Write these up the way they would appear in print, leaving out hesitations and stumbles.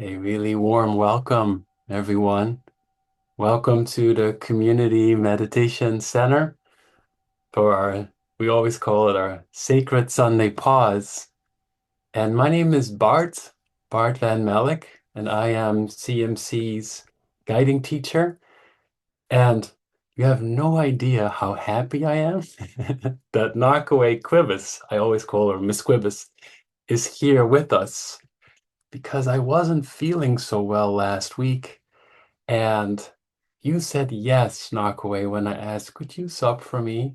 A really warm welcome, everyone. Welcome to the Community Meditation Center for we always call it our Sacred Sunday Pause. And my name is Bart Van Melick, and I am CMC's guiding teacher. And you have no idea how happy I am that Nakawe Cuebas, I always call her Miss Cuebas, is here with us because I wasn't feeling so well last week. And you said yes, Knockaway, when I asked, could you sub for me?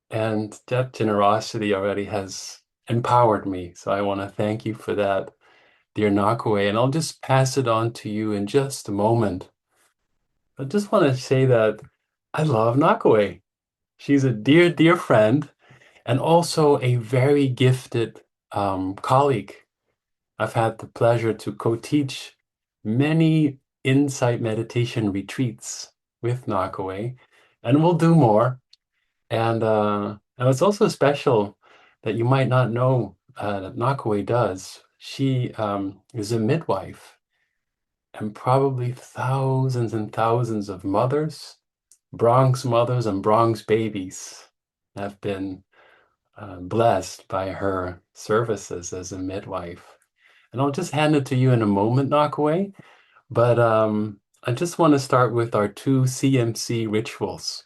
And that generosity already has empowered me. So I want to thank you for that, dear Knockaway. And I'll just pass it on to you in just a moment. I just want to say that I love Knockaway. She's a dear, dear friend and also a very gifted colleague. I've had the pleasure to co-teach many insight meditation retreats with Nakawe, and we'll do more. And it's also special that you might not know that Nakawe does. She is a midwife, and probably thousands and thousands of mothers and Bronx babies have been blessed by her services as a midwife. And I'll just hand it to you in a moment, Knockaway. But I just want to start with our two CMC rituals.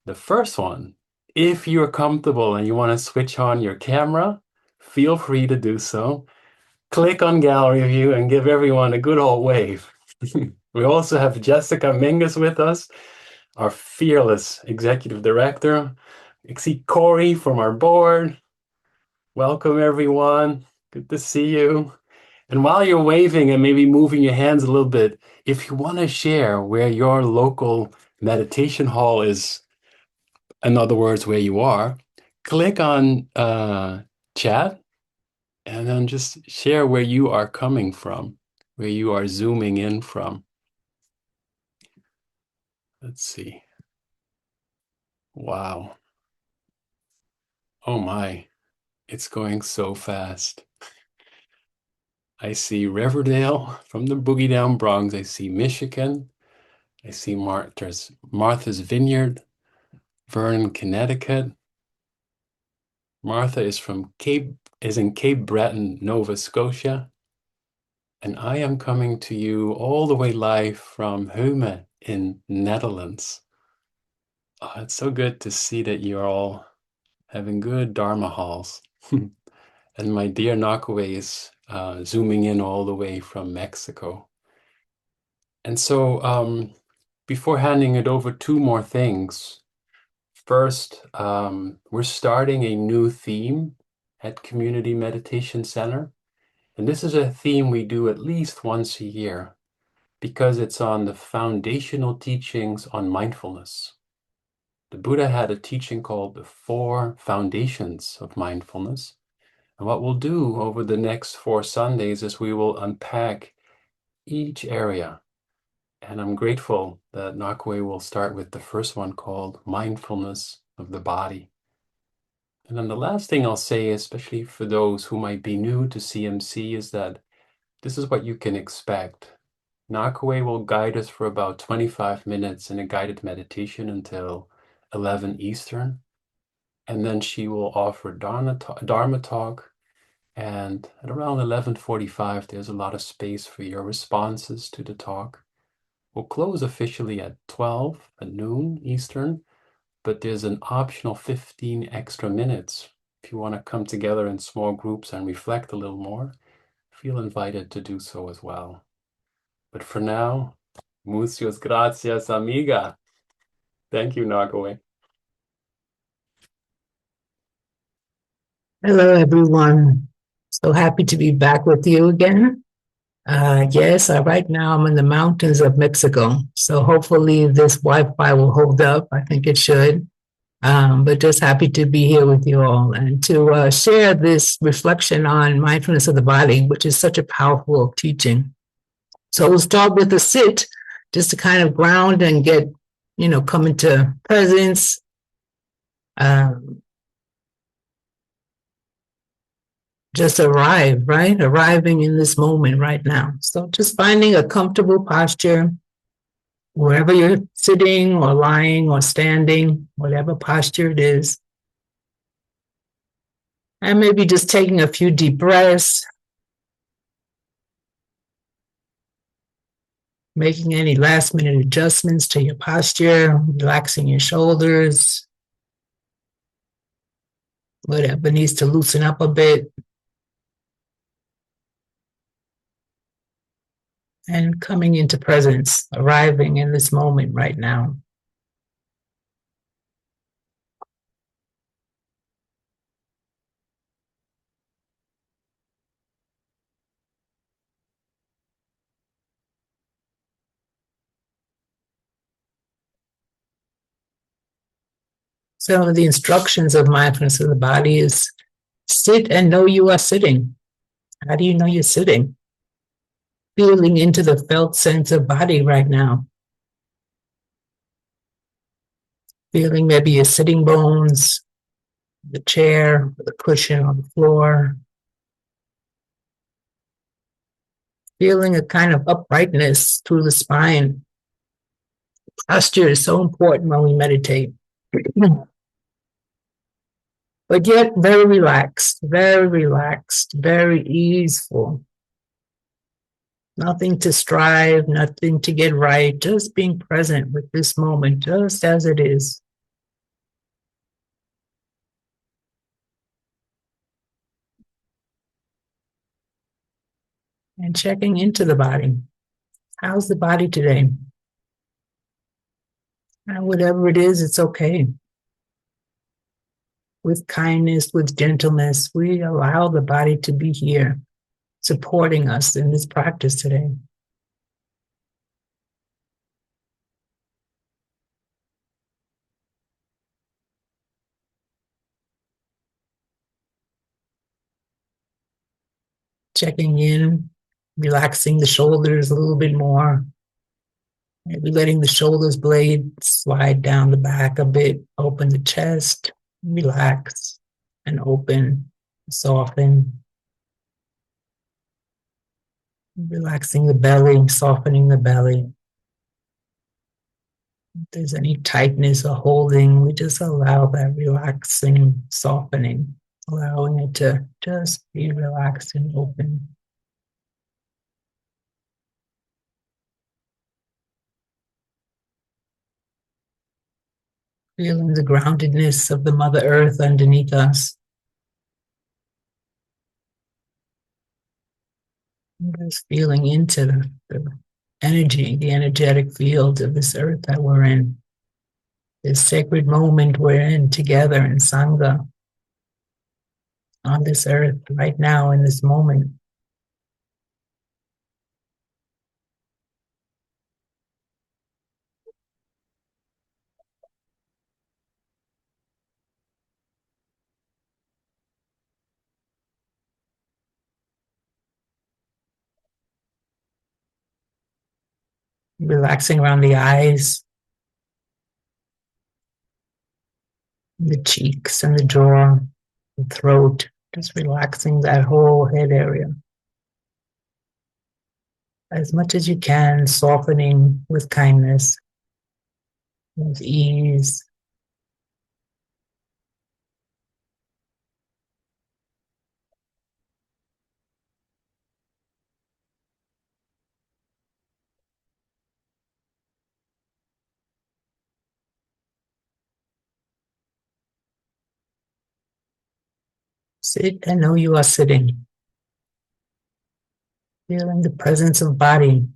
The first one, if you're comfortable and you want to switch on your camera, feel free to do so. Click on gallery view and give everyone a good old wave. We also have Jessica Mingus with us, our fearless executive director. You see Corey from our board. Welcome, everyone. Good to see you. And while you're waving and maybe moving your hands a little bit, if you want to share where your local meditation hall is, in other words, where you are, click on chat and then just share where you are coming from, where you are zooming in from. Let's see. Wow. Oh my, it's going so fast. I see Riverdale from the Boogie Down Bronx. I see Michigan. I see Martha's Vineyard, Vernon, Connecticut. Martha is in Cape Breton, Nova Scotia. And I am coming to you all the way live from Hume in Netherlands. Oh, it's so good to see that you're all having good Dharma halls. And my dear Nakawe is zooming in all the way from Mexico. And so before handing it over, two more things. First, we're starting a new theme at Community Meditation Center. And this is a theme we do at least once a year because it's on the foundational teachings on mindfulness. The Buddha had a teaching called the Four Foundations of Mindfulness. And what we'll do over the next 4 Sundays is we will unpack each area. And I'm grateful that Nakawe will start with the first one called Mindfulness of the Body. And then the last thing I'll say, especially for those who might be new to CMC, is that this is what you can expect. Nakawe will guide us for about 25 minutes in a guided meditation until 11 Eastern. And then she will offer Dharma talk. And at around 11:45, there's a lot of space for your responses to the talk. We'll close officially at 12 at noon Eastern, but there's an optional 15 extra minutes. If you want to come together in small groups and reflect a little more, feel invited to do so as well. But for now, muchas gracias, amiga. Thank you, Nagawe. Hello, everyone. So happy to be back with you again. Yes, right now I'm in the mountains of Mexico. So hopefully this Wi-Fi will hold up. I think it should. But just happy to be here with you all and to share this reflection on mindfulness of the body, which is such a powerful teaching. So we'll start with a sit just to kind of ground and get, come into presence. just arrive, right? Arriving in this moment right now. So just finding a comfortable posture, wherever you're sitting or lying or standing, whatever posture it is. And maybe just taking a few deep breaths, making any last minute adjustments to your posture, relaxing your shoulders, whatever needs to loosen up a bit. And coming into presence, arriving in this moment right now. So the instructions of mindfulness of the body is sit and know you are sitting. How do you know you're sitting? Feeling into the felt sense of body right now. Feeling maybe your sitting bones, the chair, the cushion on the floor. Feeling a kind of uprightness through the spine. Posture is so important when we meditate. But yet very relaxed, very easeful. Nothing to strive, nothing to get right, just being present with this moment, just as it is. And checking into the body. How's the body today? And whatever it is, it's okay. With kindness, with gentleness, we allow the body to be here, supporting us in this practice today. Checking in, relaxing the shoulders a little bit more. Maybe letting the shoulders blade slide down the back a bit, open the chest, relax and open, soften. Relaxing the belly, softening the belly. If there's any tightness or holding, we just allow that relaxing, softening, allowing it to just be relaxed and open. Feeling the groundedness of the Mother Earth underneath us. Just feeling into the energy, the energetic field of this earth that we're in. This sacred moment we're in together in Sangha on this earth right now in this moment. Relaxing around the eyes, the cheeks and the jaw, the throat, just relaxing that whole head area. As much as you can, softening with kindness, with ease. Sit and know you are sitting. Feeling the presence of body.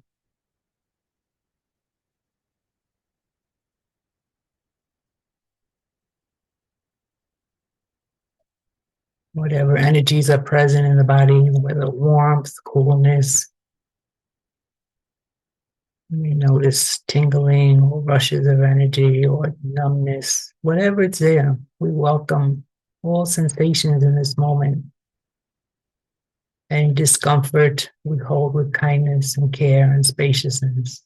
Whatever energies are present in the body, whether warmth, coolness. You may notice tingling or rushes of energy or numbness. Whatever it's there, we welcome all sensations in this moment. Any discomfort we hold with kindness and care and spaciousness.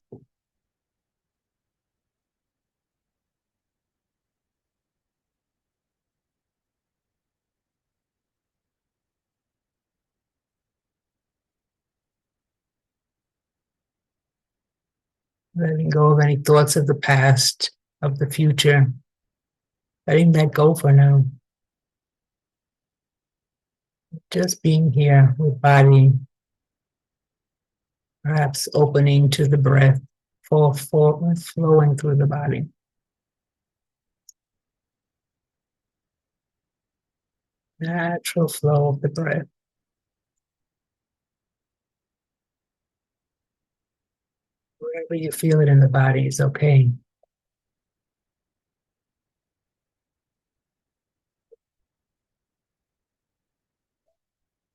letting go of any thoughts of the past, of the future, letting that go for now. Just being here with body, perhaps opening to the breath, flowing through the body. Natural flow of the breath. Wherever you feel it in the body is okay.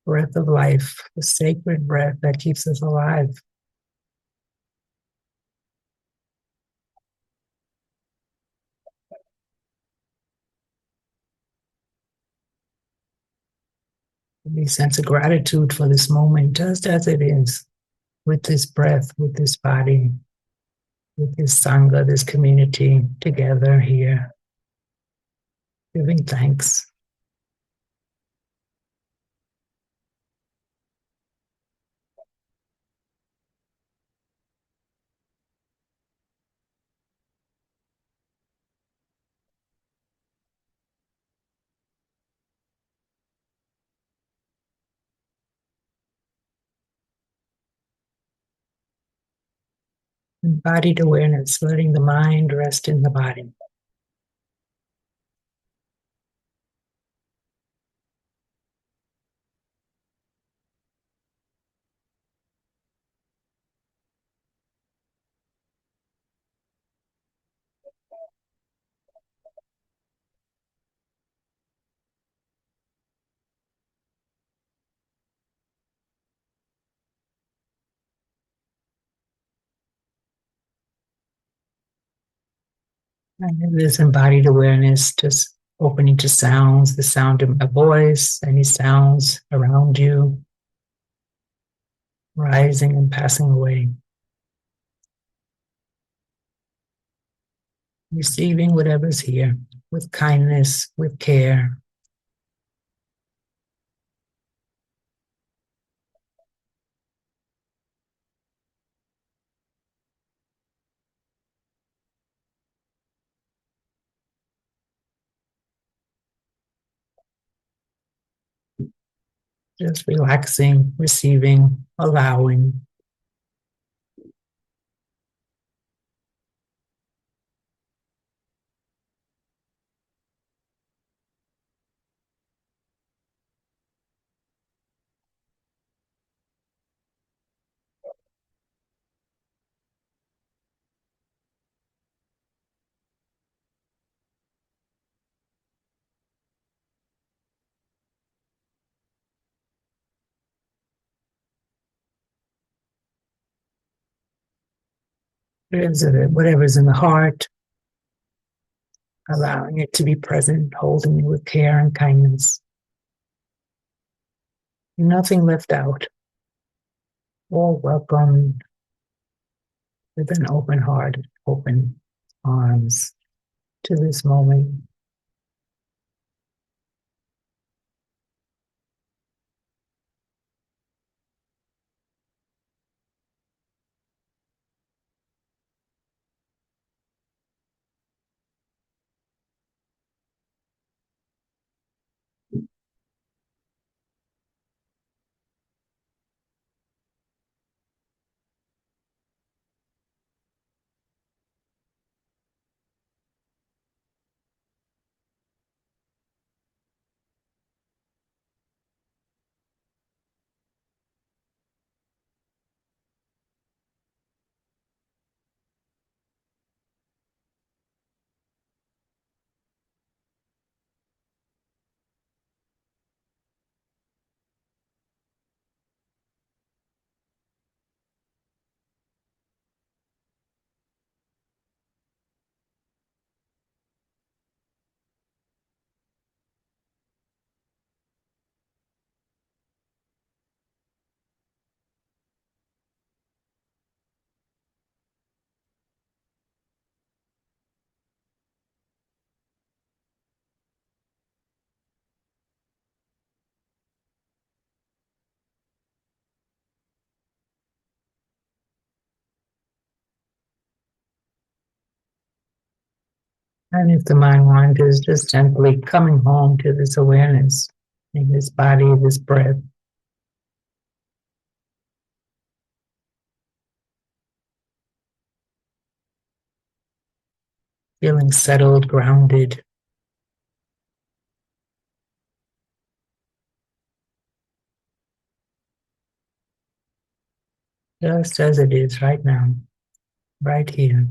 Breath of life, the sacred breath that keeps us alive. We sense a gratitude for this moment, just as it is, with this breath, with this body, with this Sangha, this community together here, giving thanks. Embodied awareness, letting the mind rest in the body. And in this embodied awareness, just opening to sounds, the sound of my voice, any sounds around you, rising and passing away. Receiving whatever's here with kindness, with care. Just relaxing, receiving, allowing. Whatever's in the heart, allowing it to be present, holding it with care and kindness. Nothing left out. All welcomed with an open heart, open arms to this moment. And if the mind wanders, just gently coming home to this awareness in this body, this breath, feeling settled, grounded, just as it is right now, right here.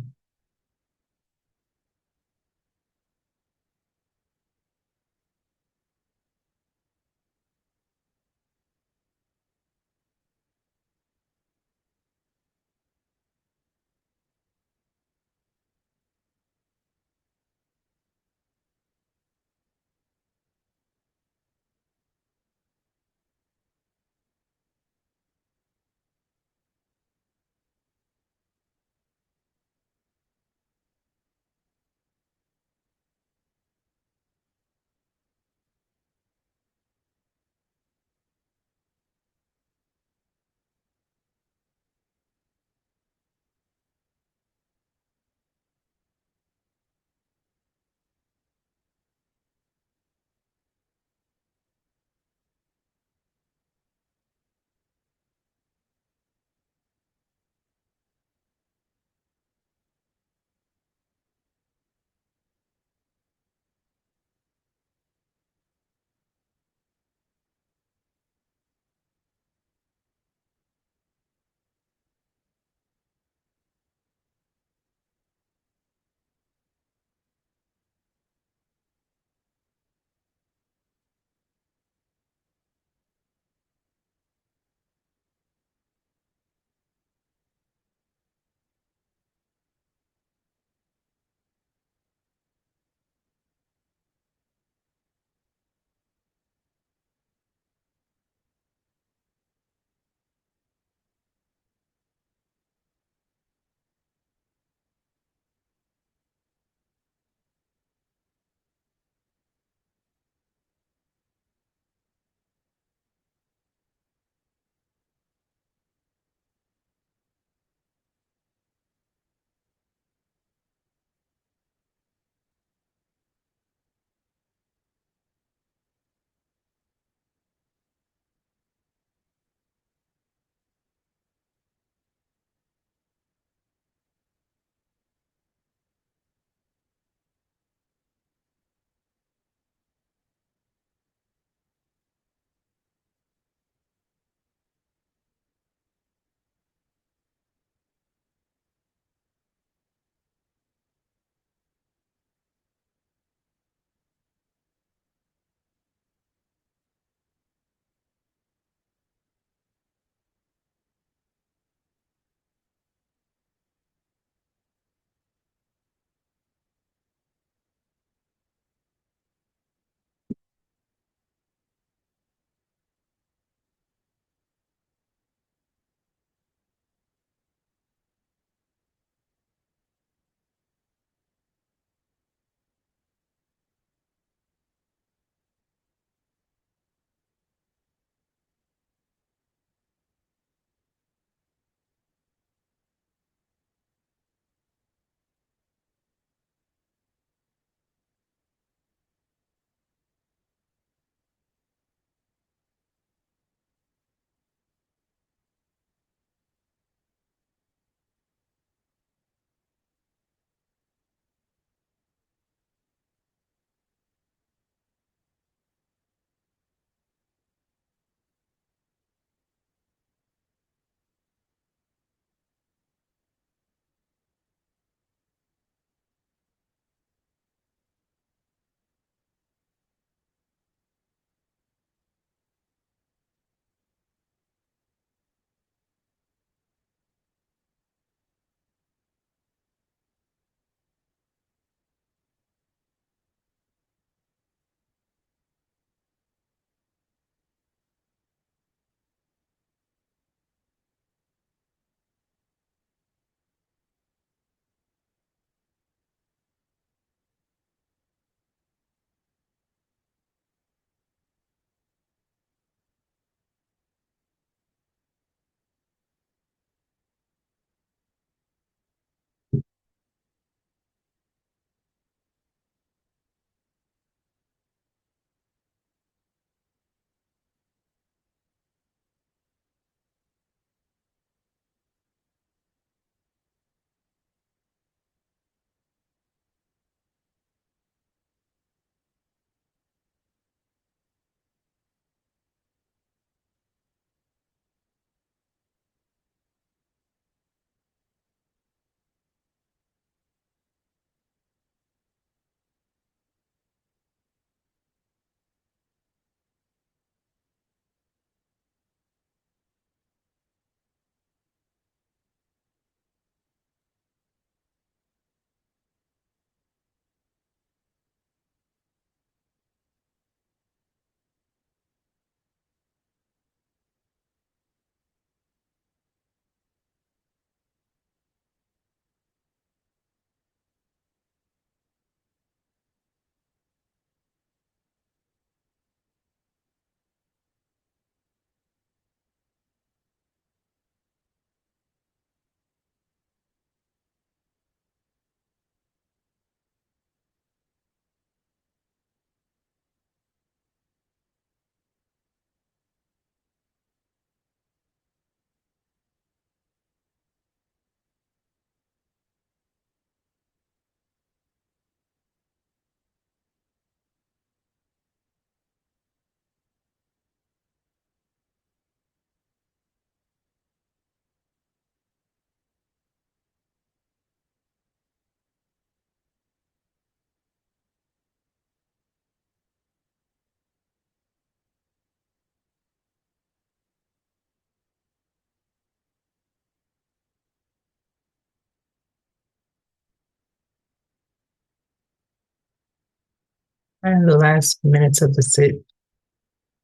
And the last minutes of the sit,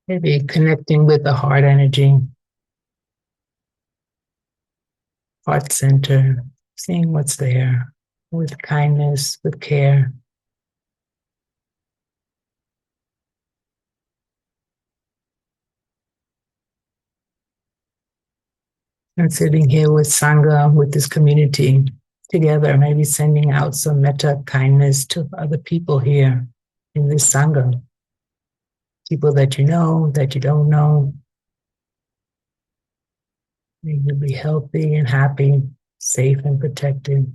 maybe connecting with the heart energy, heart center, seeing what's there with kindness, with care. And sitting here with Sangha, with this community together, maybe sending out some metta kindness to other people here in this Sangha, people that that you don't know. May you be healthy and happy, safe and protected.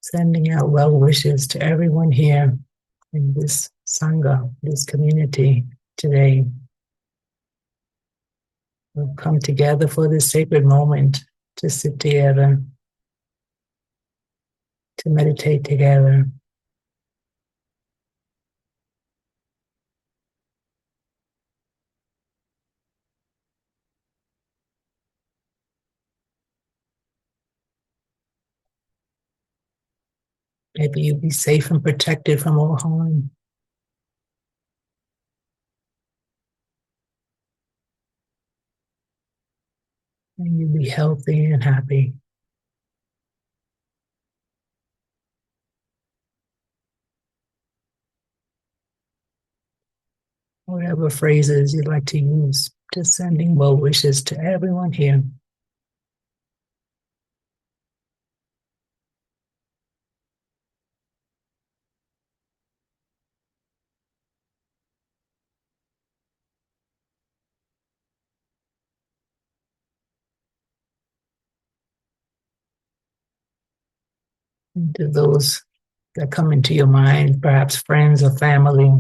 Sending out well wishes to everyone here in this Sangha, this community today. We've come together for this sacred moment to sit together, to meditate together. Maybe you be safe and protected from all harm. And you be healthy and happy. Whatever phrases you'd like to use, just sending well wishes to everyone here. And to those that come into your mind, perhaps friends or family,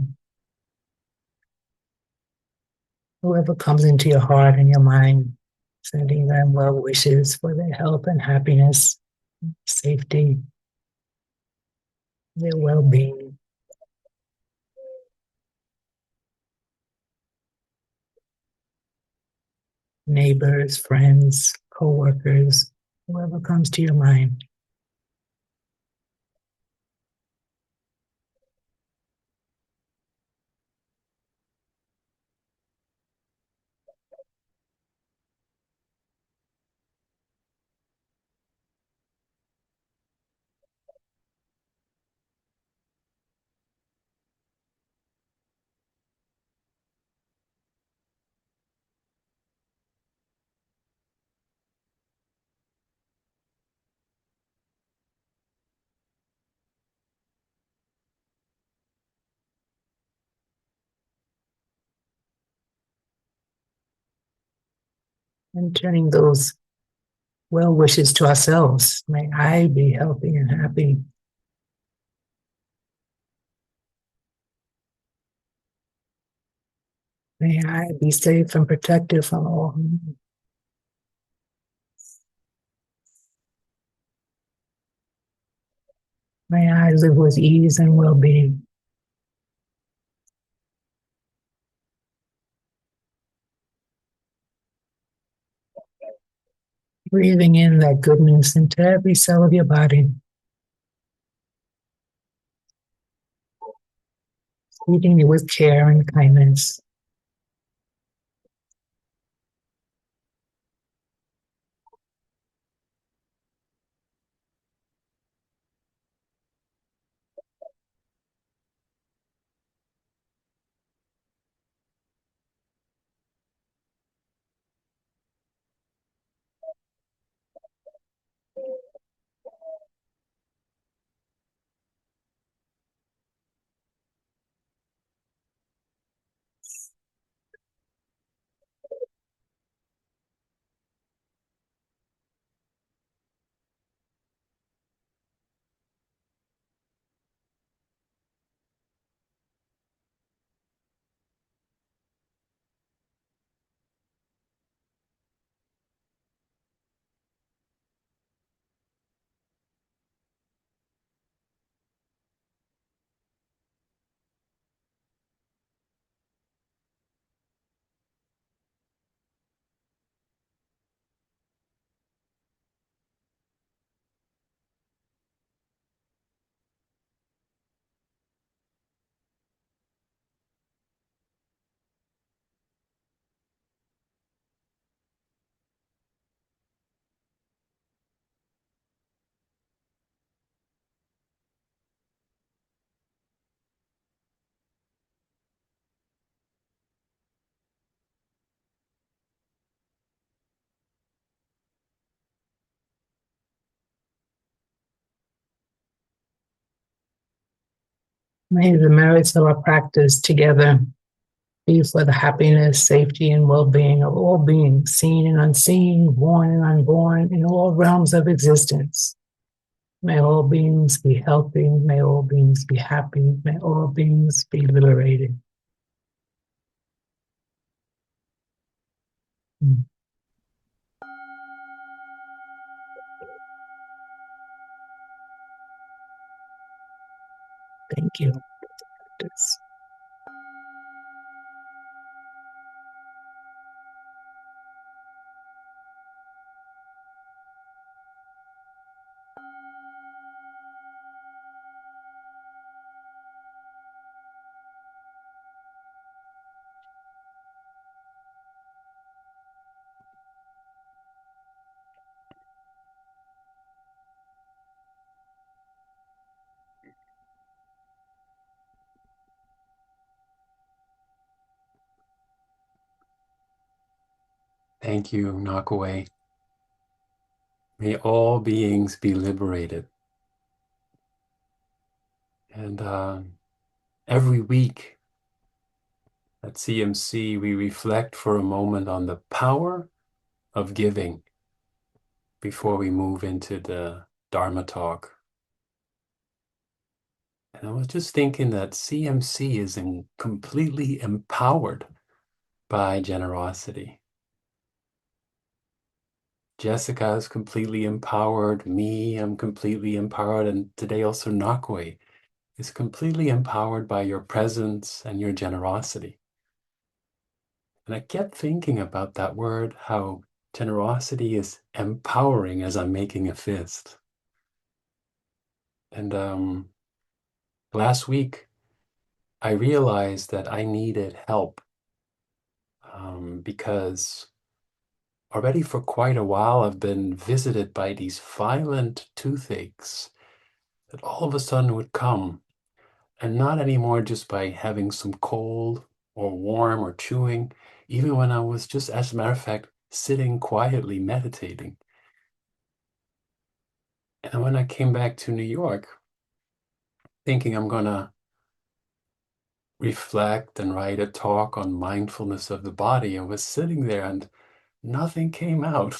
whoever comes into your heart and your mind, sending them well wishes for their health and happiness, safety, their well being. Neighbors, friends, co workers, whoever comes to your mind. And turning those well wishes to ourselves. May I be healthy and happy. May I be safe and protected from all harm. May I live with ease and well being. Breathing in that goodness into every cell of your body. Feeding you with care and kindness. May the merits of our practice together be for the happiness, safety, and well being of all beings, seen and unseen, born and unborn, in all realms of existence. May all beings be healthy. May all beings be happy. May all beings be liberated. Thank you. Thank you, Nakawe. May all beings be liberated. And every week at CMC, we reflect for a moment on the power of giving before we move into the Dharma talk. And I was just thinking that CMC is completely empowered by generosity. Jessica is completely empowered. Me, I'm completely empowered. And today also Nakawe is completely empowered by your presence and your generosity. And I kept thinking about that word, how generosity is empowering as I'm making a fist. And last week, I realized that I needed help because already for quite a while, I've been visited by these violent toothaches that all of a sudden would come, and not anymore just by having some cold or warm or chewing, even when I was just, as a matter of fact, sitting quietly meditating. And when I came back to New York, thinking I'm going to reflect and write a talk on mindfulness of the body, I was sitting there and nothing came out.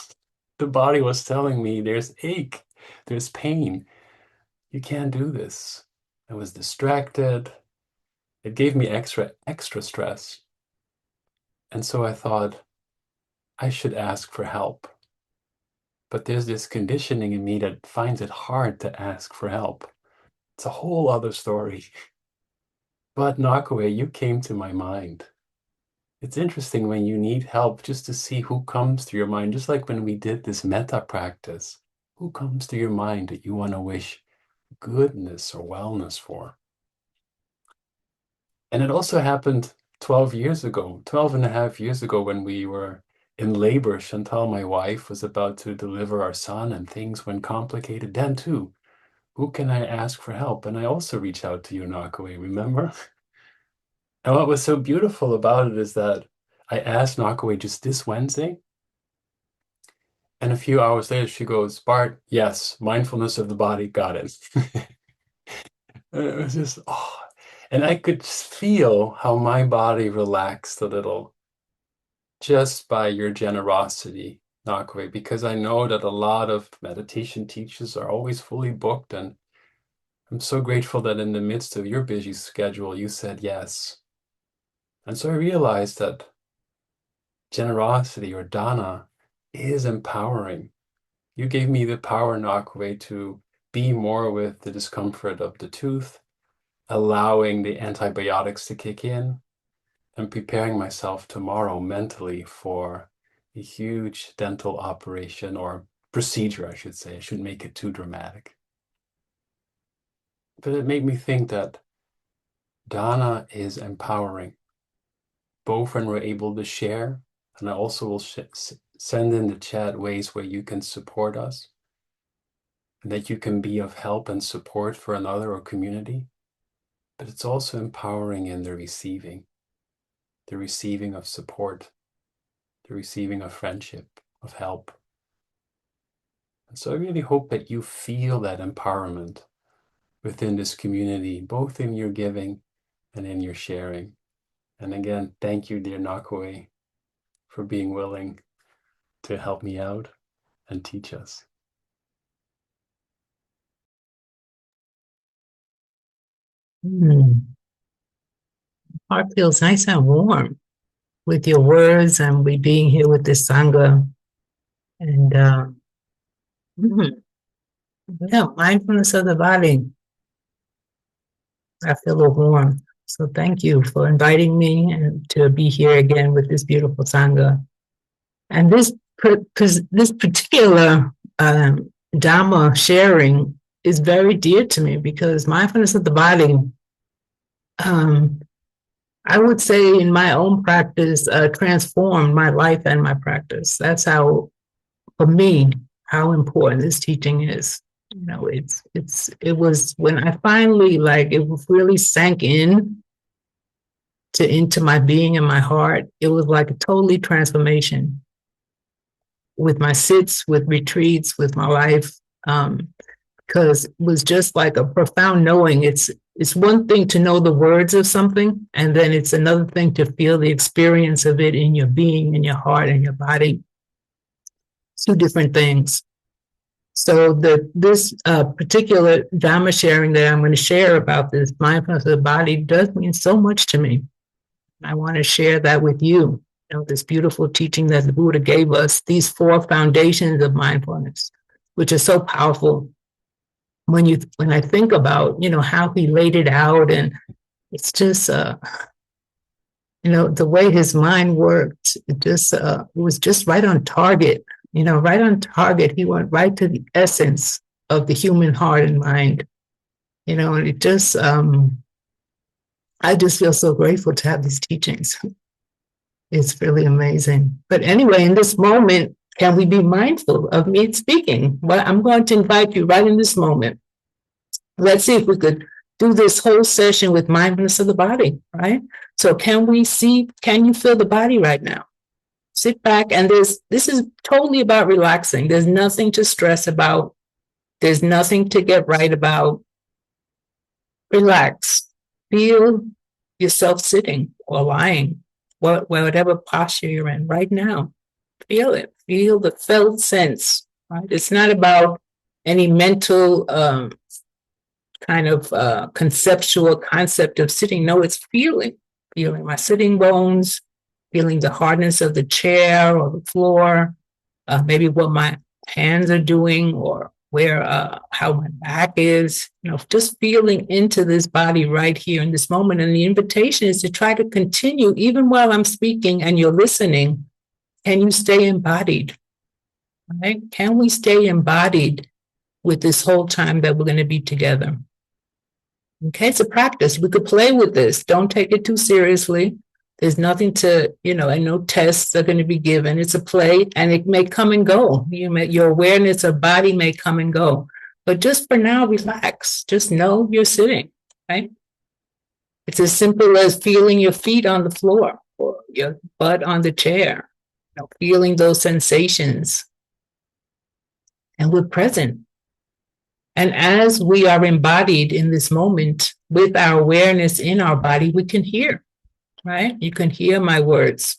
The body was telling me there's ache, there's pain. You can't do this. I was distracted. It gave me extra stress. And so I thought I should ask for help. But there's this conditioning in me that finds it hard to ask for help. It's a whole other story. But Nakawe, you came to my mind. It's interesting when you need help just to see who comes to your mind, just like when we did this metta practice. Who comes to your mind that you want to wish goodness or wellness for? And it also happened 12 years ago, 12 and a half years ago when we were in labor. Chantal, my wife, was about to deliver our son and things went complicated then too. Who can I ask for help? And I also reached out to you, Nakawe, remember? And what was so beautiful about it is that I asked Nakawe just this Wednesday, and a few hours later she goes, Bart, yes, mindfulness of the body, got it. And it was just, oh, and I could feel how my body relaxed a little just by your generosity, Nakawe, because I know that a lot of meditation teachers are always fully booked, and I'm so grateful that in the midst of your busy schedule, you said yes. And so I realized that generosity or Dāna is empowering. You gave me the power, Nakawe, to be more with the discomfort of the tooth, allowing the antibiotics to kick in, and preparing myself tomorrow mentally for a huge dental operation or procedure, I should say. I shouldn't make it too dramatic. But it made me think that Dāna is empowering, both when we're able to share, and I also will send in the chat ways where you can support us, and that you can be of help and support for another or community. But it's also empowering in the receiving of support, the receiving of friendship, of help. And so I really hope that you feel that empowerment within this community, both in your giving and in your sharing. And again, thank you, dear Nakawe, for being willing to help me out and teach us. Heart feels nice and warm with your words and we being here with this Sangha. And yeah, mindfulness of the body. I feel a warm. So thank you for inviting me and to be here again with this beautiful Sangha. And this particular Dharma sharing is very dear to me because mindfulness of the body, I would say in my own practice, transformed my life and my practice. That's how, for me, how important this teaching is. You know, it was when I finally it really sank into my being and my heart. It was like a totally transformation with my sits, with retreats, with my life, because it was just like a profound knowing. It's one thing to know the words of something, and then it's another thing to feel the experience of it in your being, in your heart, in your body. Two different things. So this particular Dharma sharing that I'm going to share about this mindfulness of the body does mean so much to me. I want to share that with you. You know, this beautiful teaching that the Buddha gave us, these 4 foundations of mindfulness, which are so powerful. When I think about, how he laid it out, and it's just, the way his mind worked, it was just right on target. Right on target. He went right to the essence of the human heart and mind. And it just, I just feel so grateful to have these teachings. It's really amazing. But anyway, in this moment, can we be mindful of me speaking? Well, I'm going to invite you right in this moment. Let's see if we could do this whole session with mindfulness of the body, right? So can you feel the body right now? Sit back, and this is totally about relaxing. There's nothing to stress about. There's nothing to get right about. Relax. Feel yourself sitting or lying, whatever posture you're in right now. Feel it. Feel the felt sense. Right? It's not about any mental conceptual concept of sitting. No, it's feeling my sitting bones, feeling the hardness of the chair or the floor, maybe what my hands are doing or how my back is, just feeling into this body right here in this moment. And the invitation is to try to continue, even while I'm speaking and you're listening, can you stay embodied? Right? Can we stay embodied with this whole time that we're going to be together? Okay, it's a practice. We could play with this. Don't take it too seriously. There's nothing to, and no tests are going to be given. It's a play, and it may come and go. Your awareness of body may come and go. But just for now, relax. Just know you're sitting, right? It's as simple as feeling your feet on the floor or your butt on the chair, feeling those sensations. And we're present. And as we are embodied in this moment with our awareness in our body, we can hear, right? You can hear my words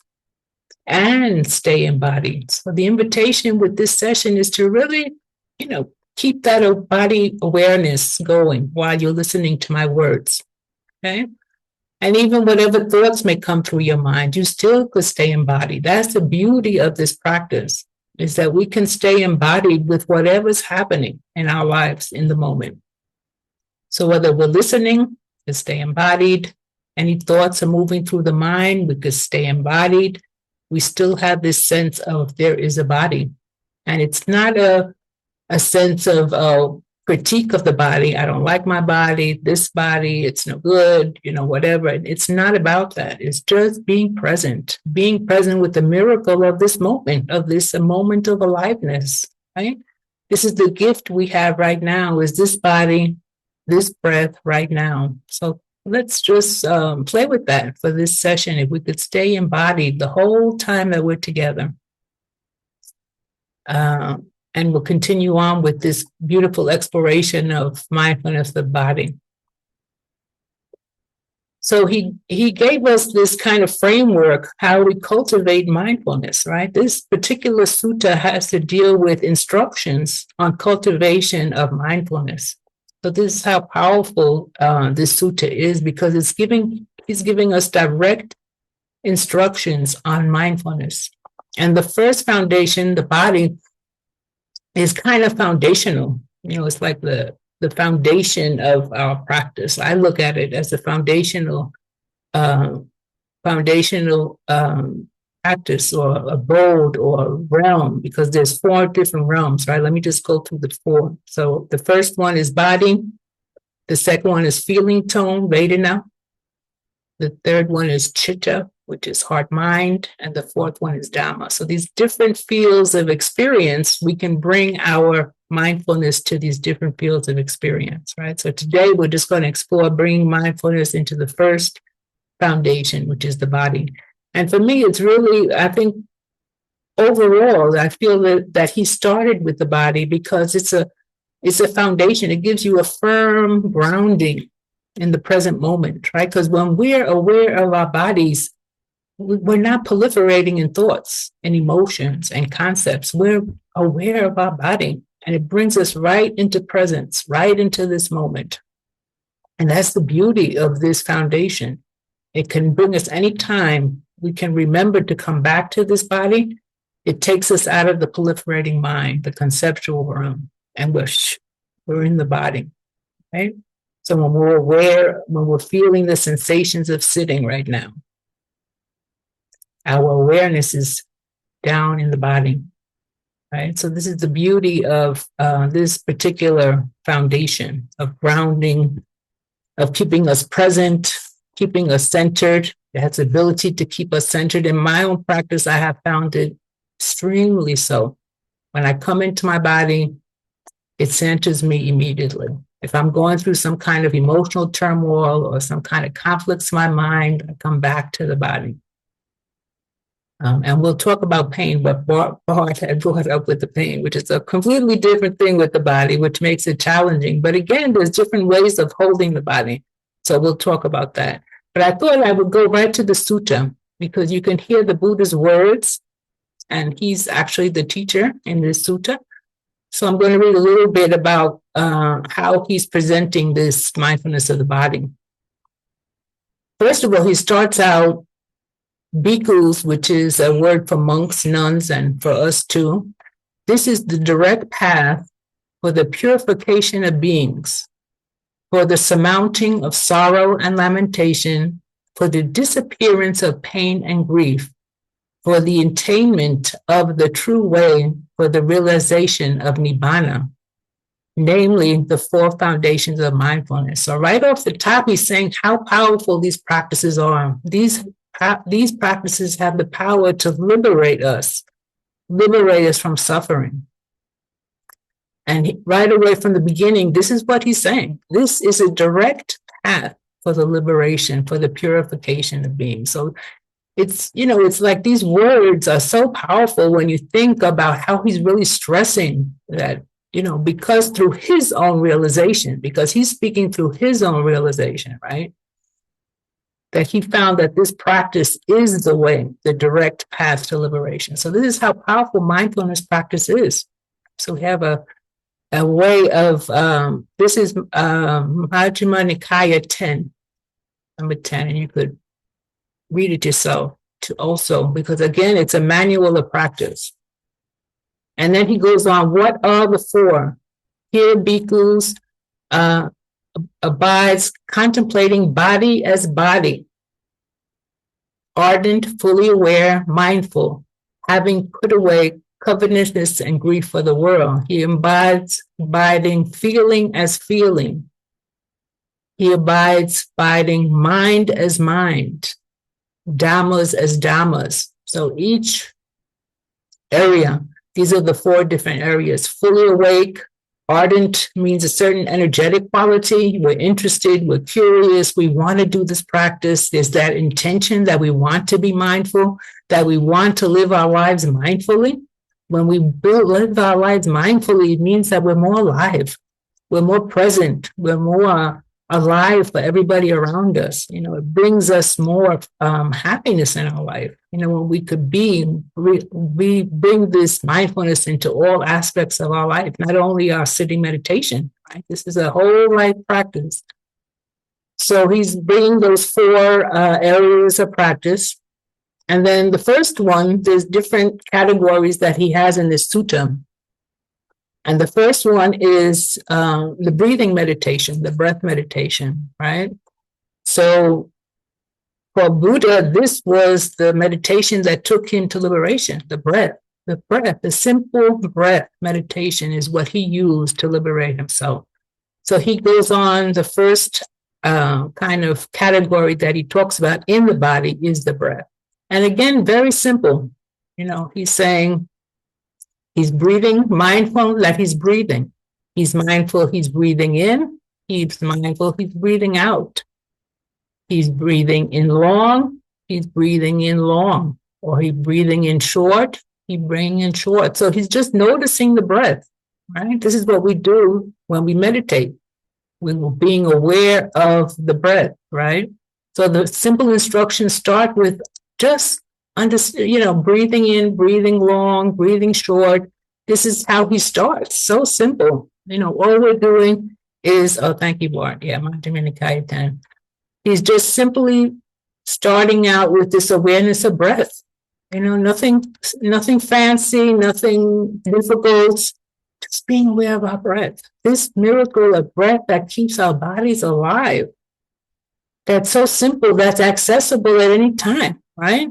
and stay embodied. So the invitation with this session is to really, keep that body awareness going while you're listening to my words, okay? And even whatever thoughts may come through your mind, you still could stay embodied. That's the beauty of this practice, is that we can stay embodied with whatever's happening in our lives in the moment. So whether we're listening, we stay embodied. Any thoughts are moving through the mind, we could stay embodied. We still have this sense of there is a body. And it's not a sense of critique of the body. I don't like my body, this body, it's no good, whatever. It's not about that. It's just being present with the miracle of this moment, a moment of aliveness, right? This is the gift we have right now, is this body, this breath right now. So let's just play with that for this session. If we could stay embodied the whole time that we're together. and we'll continue on with this beautiful exploration of mindfulness of the body. So he gave us this kind of framework, how we cultivate mindfulness, right? This particular sutta has to deal with instructions on cultivation of mindfulness. So this is how powerful this sutta is, because he's giving us direct instructions on mindfulness. And the first foundation, the body, is kind of foundational. It's like the foundation of our practice. I look at it as a foundational practice, or abode, or realm, because there's 4 different realms, right? Let me just go through the 4. So the first one is body. The second one is feeling tone, Vedana. The third one is chitta, which is heart mind. And the fourth one is Dharma. So these different fields of experience, we can bring our mindfulness to these different fields of experience, right? So today we're just going to explore bringing mindfulness into the first foundation, which is the body. And for me, it's really, I think, overall, I feel that he started with the body because it's a foundation. It gives you a firm grounding in the present moment, right? Because when we're aware of our bodies, we're not proliferating in thoughts and emotions and concepts. We're aware of our body, and it brings us right into presence, right into this moment. And that's the beauty of this foundation. It can bring us anytime we can remember to come back to this body. It takes us out of the proliferating mind, the conceptual realm, and we're in the body, right? So when we're aware, when we're feeling the sensations of sitting right now, our awareness is down in the body, right? So this is the beauty of this particular foundation of grounding, of keeping us present, keeping us centered. It has the ability to keep us centered. In my own practice, I have found it extremely so. When I come into my body, it centers me immediately. If I'm going through some kind of emotional turmoil or some kind of conflicts in my mind, I come back to the body. And we'll talk about pain, but Bart had brought up with the pain, which is a completely different thing with the body, which makes it challenging. But again, there's different ways of holding the body. So we'll talk about that. But I thought I would go right to the sutta, because you can hear the Buddha's words, and he's actually the teacher in this sutta. So I'm going to read a little bit about how he's presenting this mindfulness of the body. First of all, he starts out bhikkhus, which is a word for monks, nuns, and for us too. This is the direct path for the purification of beings, for the surmounting of sorrow and lamentation, for the disappearance of pain and grief, for the attainment of the true way, for the realization of nibbana, namely the 4 foundations of mindfulness. So right off the top, he's saying how powerful these practices are. These practices have the power to liberate us from suffering. And right away from the beginning, this is what he's saying. This is a direct path for the liberation, for the purification of being. So it's like these words are so powerful when you think about how he's really stressing that, because through his own realization, because he's speaking through his own realization, right? That he found that this practice is the way, the direct path to liberation. So this is how powerful mindfulness practice is. So we have a way of, this is Majjhima Nikaya 10, number 10, and you could read it yourself to also, because again, it's a manual of practice. And then he goes on, what are the 4? Here, bhikkhus abides contemplating body as body, ardent, fully aware, mindful, having put away covetousness and grief for the world. He abides abiding feeling as feeling. He abides abiding mind as mind, dhammas as dhammas. So each area, these are the 4 different areas. Fully awake, ardent means a certain energetic quality. We're interested, we're curious, we want to do this practice. There's that intention that we want to be mindful, that we want to live our lives mindfully. When we live our lives mindfully, it means that we're more alive, we're more present, we're more alive for everybody around us. It brings us more happiness in our life. When we could we bring this mindfulness into all aspects of our life, not only our sitting meditation, right? This is a whole life practice. So he's bringing those four areas of practice. And then the first one, there's different categories that he has in this sutta. And the first one is the breathing meditation, the breath meditation, right? So for Buddha, this was the meditation that took him to liberation, the breath. The simple breath meditation is what he used to liberate himself. So he goes on, the first kind of category that he talks about in the body is the breath. And again, very simple. He's saying he's breathing, mindful that he's breathing. He's mindful he's breathing in. He's mindful he's breathing out. He's breathing in long. He's breathing in long. Or he's breathing in short. He's breathing in short. So he's just noticing the breath, right? This is what we do when we meditate. We're being aware of the breath, right? So the simple instructions start with just breathing in, breathing long, breathing short. This is how he starts. So simple. All we're doing is, oh, thank you, Bart. Yeah, Nakawe. He's just simply starting out with this awareness of breath. Nothing fancy, nothing difficult. Just being aware of our breath. This miracle of breath that keeps our bodies alive. That's so simple, that's accessible at any time, right?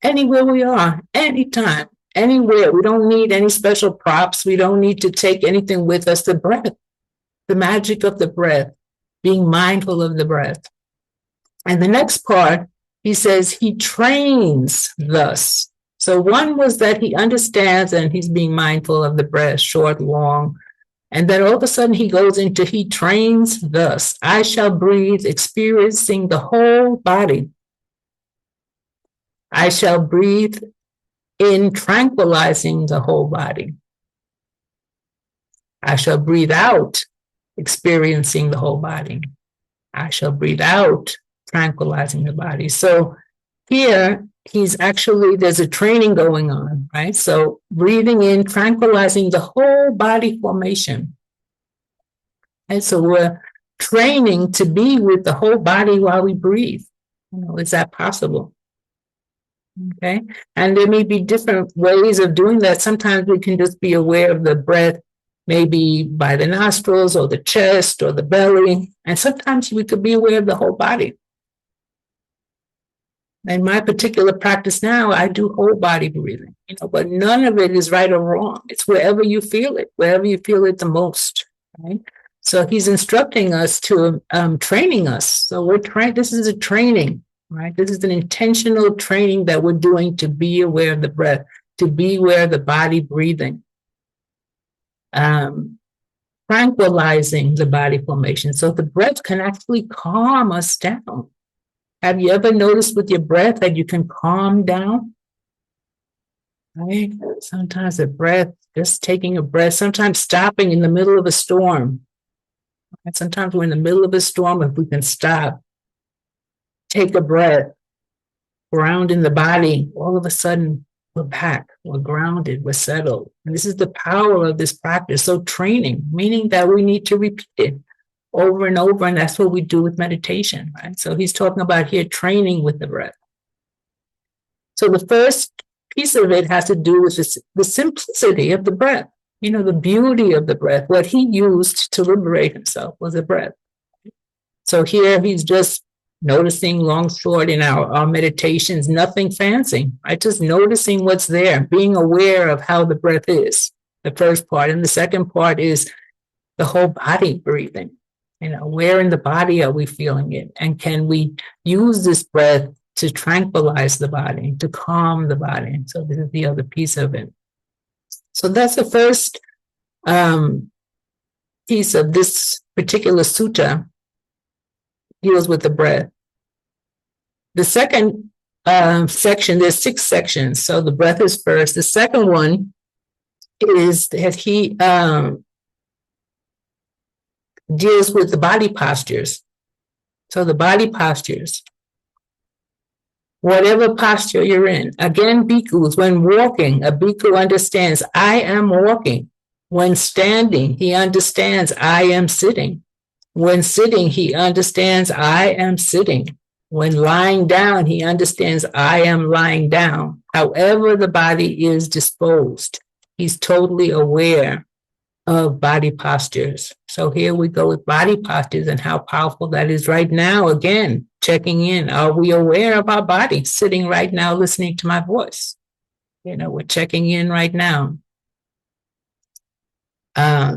Anywhere we are, anytime, anywhere. We don't need any special props. We don't need to take anything with us. The breath, the magic of the breath, being mindful of the breath. And the next part, he says he trains thus. So one was that he understands and he's being mindful of the breath, short, long. And then all of a sudden he goes into he trains thus. I shall breathe, experiencing the whole body. I shall breathe in, tranquilizing the whole body. I shall breathe out, experiencing the whole body. I shall breathe out, tranquilizing the body. So here, there's a training going on, right? So breathing in, tranquilizing the whole body formation. And so we're training to be with the whole body while we breathe. Is that possible? Okay. And there may be different ways of doing that. Sometimes we can just be aware of the breath, maybe by the nostrils or the chest or the belly. And sometimes we could be aware of the whole body. In my particular practice now, I do whole body breathing, but none of it is right or wrong. It's wherever you feel it the most, right? So he's instructing us to, training us. So this is a training, right? This is an intentional training that we're doing to be aware of the breath, to be aware of the body breathing, tranquilizing the body formation. So the breath can actually calm us down. Have you ever noticed with your breath that you can calm down? Right? Sometimes a breath, just taking a breath, sometimes stopping in the middle of a storm. And sometimes we're in the middle of a storm, if we can stop, take a breath, ground in the body, all of a sudden we're back, we're grounded, we're settled. And this is the power of this practice. So training, meaning that we need to repeat it over and over, and that's what we do with meditation, right? So he's talking about here training with the breath. So the first piece of it has to do with the simplicity of the breath, the beauty of the breath. What he used to liberate himself was the breath. So here he's just noticing long, short in our meditations, nothing fancy, right? Just noticing what's there, being aware of how the breath is, the first part. And the second part is the whole body breathing. Where in the body are we feeling it? And can we use this breath to tranquilize the body, to calm the body? So this is the other piece of it. So that's the first piece of this particular sutta, deals with the breath. The second section, there's 6 sections. So the breath is first. The second one is that he deals with the body postures. So the body postures, whatever posture you're in. Again, bhikkhus, when walking, a bhikkhu understands, I am walking. When standing, he understands, I am sitting. When sitting, he understands, I am sitting. When lying down, he understands, I am lying down. However the body is disposed, he's totally aware of body postures. So here we go with body postures and how powerful that is right now. Again, checking in. Are we aware of our body sitting right now, listening to my voice? We're checking in right now.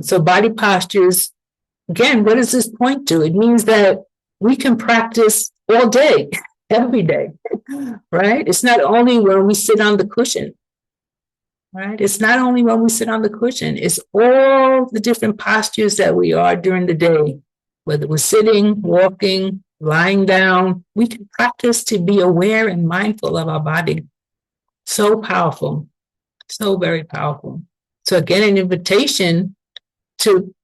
So body postures, again, what does this point to? It means that we can practice all day, every day, right? It's not only when we sit on the cushion, right? It's not only when we sit on the cushion, it's all the different postures that we are during the day, whether we're sitting, walking, lying down. We can practice to be aware and mindful of our body. So powerful, so very powerful. So again, an invitation to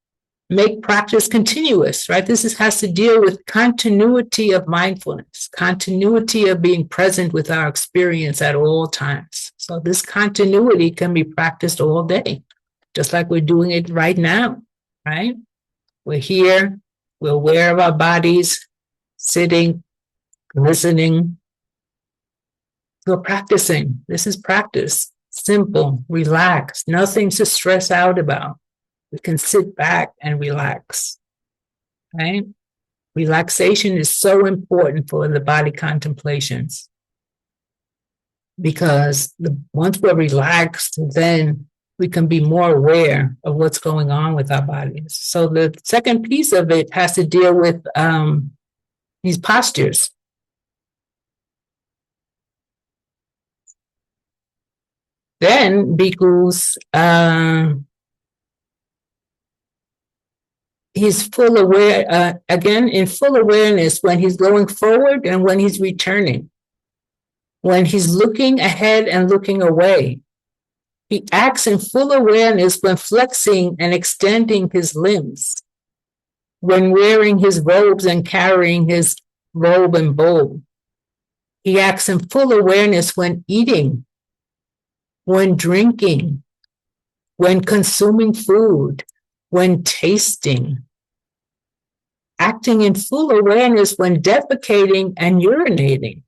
make practice continuous, right? This has to deal with continuity of mindfulness, continuity of being present with our experience at all times. So this continuity can be practiced all day, just like we're doing it right now, right? We're here, we're aware of our bodies, sitting, listening. We're practicing. This is practice. Simple, relaxed, nothing to stress out about. We can sit back and relax, right? Relaxation is so important for the body contemplations because once we're relaxed, then we can be more aware of what's going on with our bodies. So the second piece of it has to deal with these postures. Then bhikkhus, he's full aware, again, in full awareness when he's going forward and when he's returning. When he's looking ahead and looking away. He acts in full awareness when flexing and extending his limbs. When wearing his robes and carrying his robe and bowl. He acts in full awareness when eating, when drinking, when consuming food, when tasting. Acting in full awareness when defecating and urinating.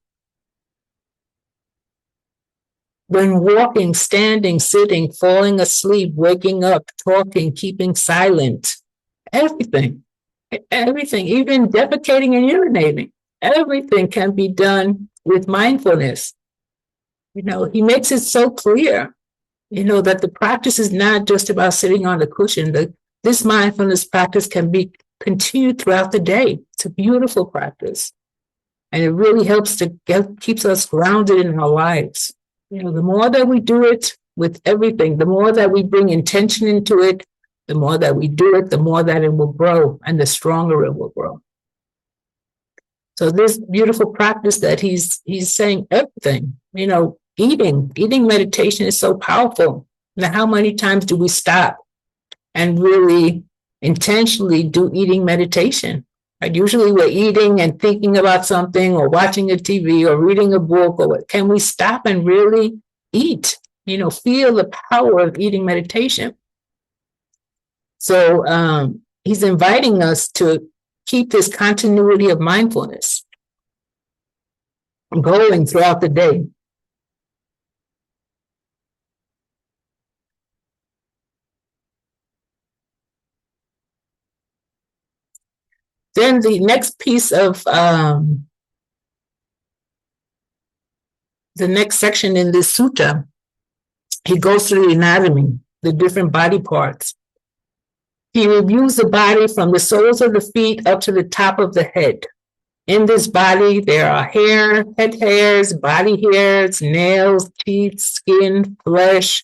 When walking, standing, sitting, falling asleep, waking up, talking, keeping silent. Everything, even defecating and urinating. Everything can be done with mindfulness. He makes it so clear, that the practice is not just about sitting on the cushion. This mindfulness practice can be continued throughout the day. It's a beautiful practice. And it really helps keeps us grounded in our lives. The more that we do it with everything, the more that we bring intention into it, the more that we do it, the more that it will grow and the stronger it will grow. So this beautiful practice that he's saying everything, eating meditation is so powerful. Now, how many times do we stop and really intentionally do eating meditation? Right? Usually we're eating and thinking about something or watching a TV or reading a book or what. Can we stop and really eat? Feel the power of eating meditation. So he's inviting us to keep this continuity of mindfulness going throughout the day. Then the next piece of the next section in this sutta, he goes through the anatomy, the different body parts. He reviews the body from the soles of the feet up to the top of the head. In this body, there are head hairs, body hairs, nails, teeth, skin, flesh,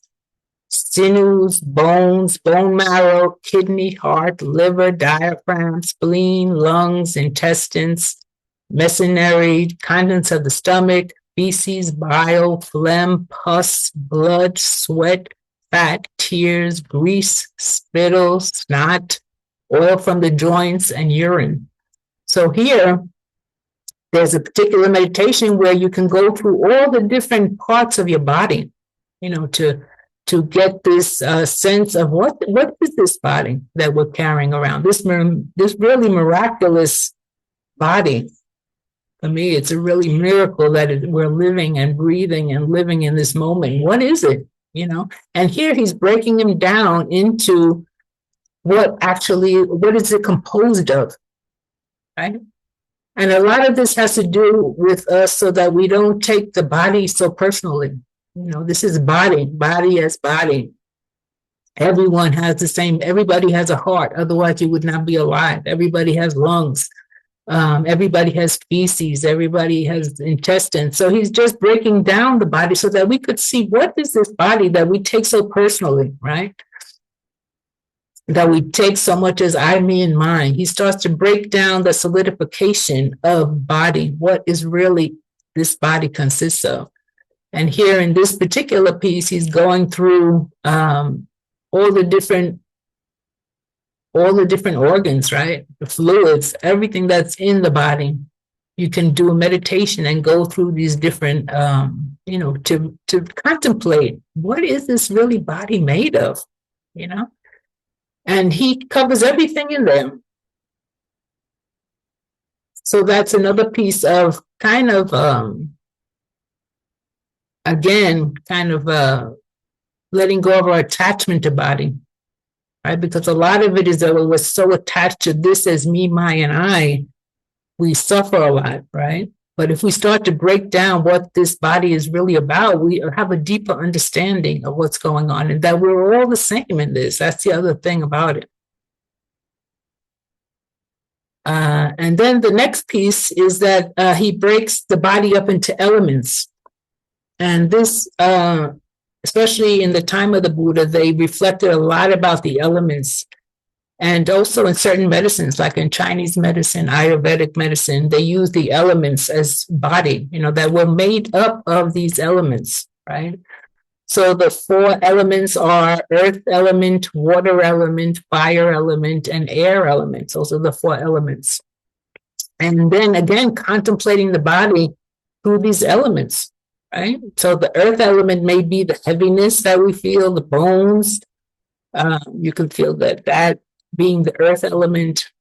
sinews, bones, bone marrow, kidney, heart, liver, diaphragm, spleen, lungs, intestines, mesentery, contents of the stomach, feces, bile, phlegm, pus, blood, sweat, fat, tears, grease, spittle, snot, oil from the joints, and urine. So here, there's a particular meditation where you can go through all the different parts of your body, to get this sense of what is this body that we're carrying around, this really miraculous body. For me, it's a really miracle that we're living and breathing and living in this moment. What is it? And here he's breaking him down into what is it composed of, right? And a lot of this has to do with us so that we don't take the body so personally. This is body as body. Everyone has everybody has a heart, otherwise you would not be alive. Everybody has lungs. Everybody has feces. Everybody has intestines. So he's just breaking down the body so that we could see what is this body that we take so personally, right? That we take so much as I, me, and mine. He starts to break down the solidification of body, what is really this body consists of. And here in this particular piece, he's going through all the different organs, right? The fluids, everything that's in the body. You can do a meditation and go through these different, to contemplate what is this really body made of, And he covers everything in there. So that's another piece of kind of, letting go of our attachment to body, right? Because a lot of it is that we're so attached to this as me, my, and I, we suffer a lot, right? But if we start to break down what this body is really about, we have a deeper understanding of what's going on and that we're all the same in this. That's the other thing about it. And then the next piece is that he breaks the body up into elements. And this, especially in the time of the Buddha, they reflected a lot about the elements. And also in certain medicines, like in Chinese medicine, Ayurvedic medicine, they use the elements as body, that we're made up of these elements, right? So the 4 elements are earth element, water element, fire element, and air elements. Those are the 4 elements. And then again, contemplating the body through these elements, right? So the earth element may be the heaviness that we feel, the bones. You can feel that being the earth element.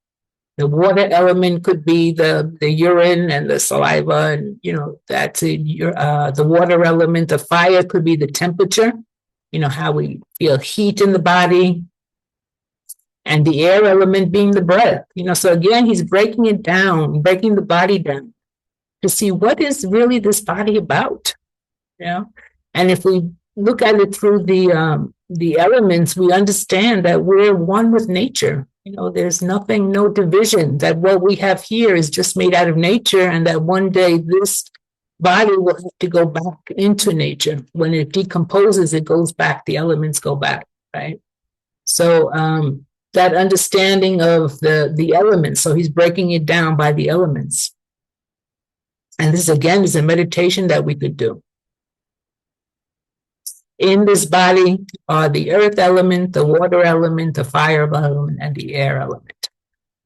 The water element could be the urine and the saliva, and that's the water element. The fire could be the temperature, how we feel heat in the body, and the air element being the breath. So again, he's breaking it down, breaking the body down to see what is really this body about. And if we look at it through the elements, we understand that we're one with nature. There's nothing, no division, that what we have here is just made out of nature, and that one day this body will have to go back into nature. When it decomposes, it goes back, the elements go back, right? So that understanding of the elements, so he's breaking it down by the elements. And this, again, is a meditation that we could do. In this body are the earth element, the water element, the fire element, and the air element.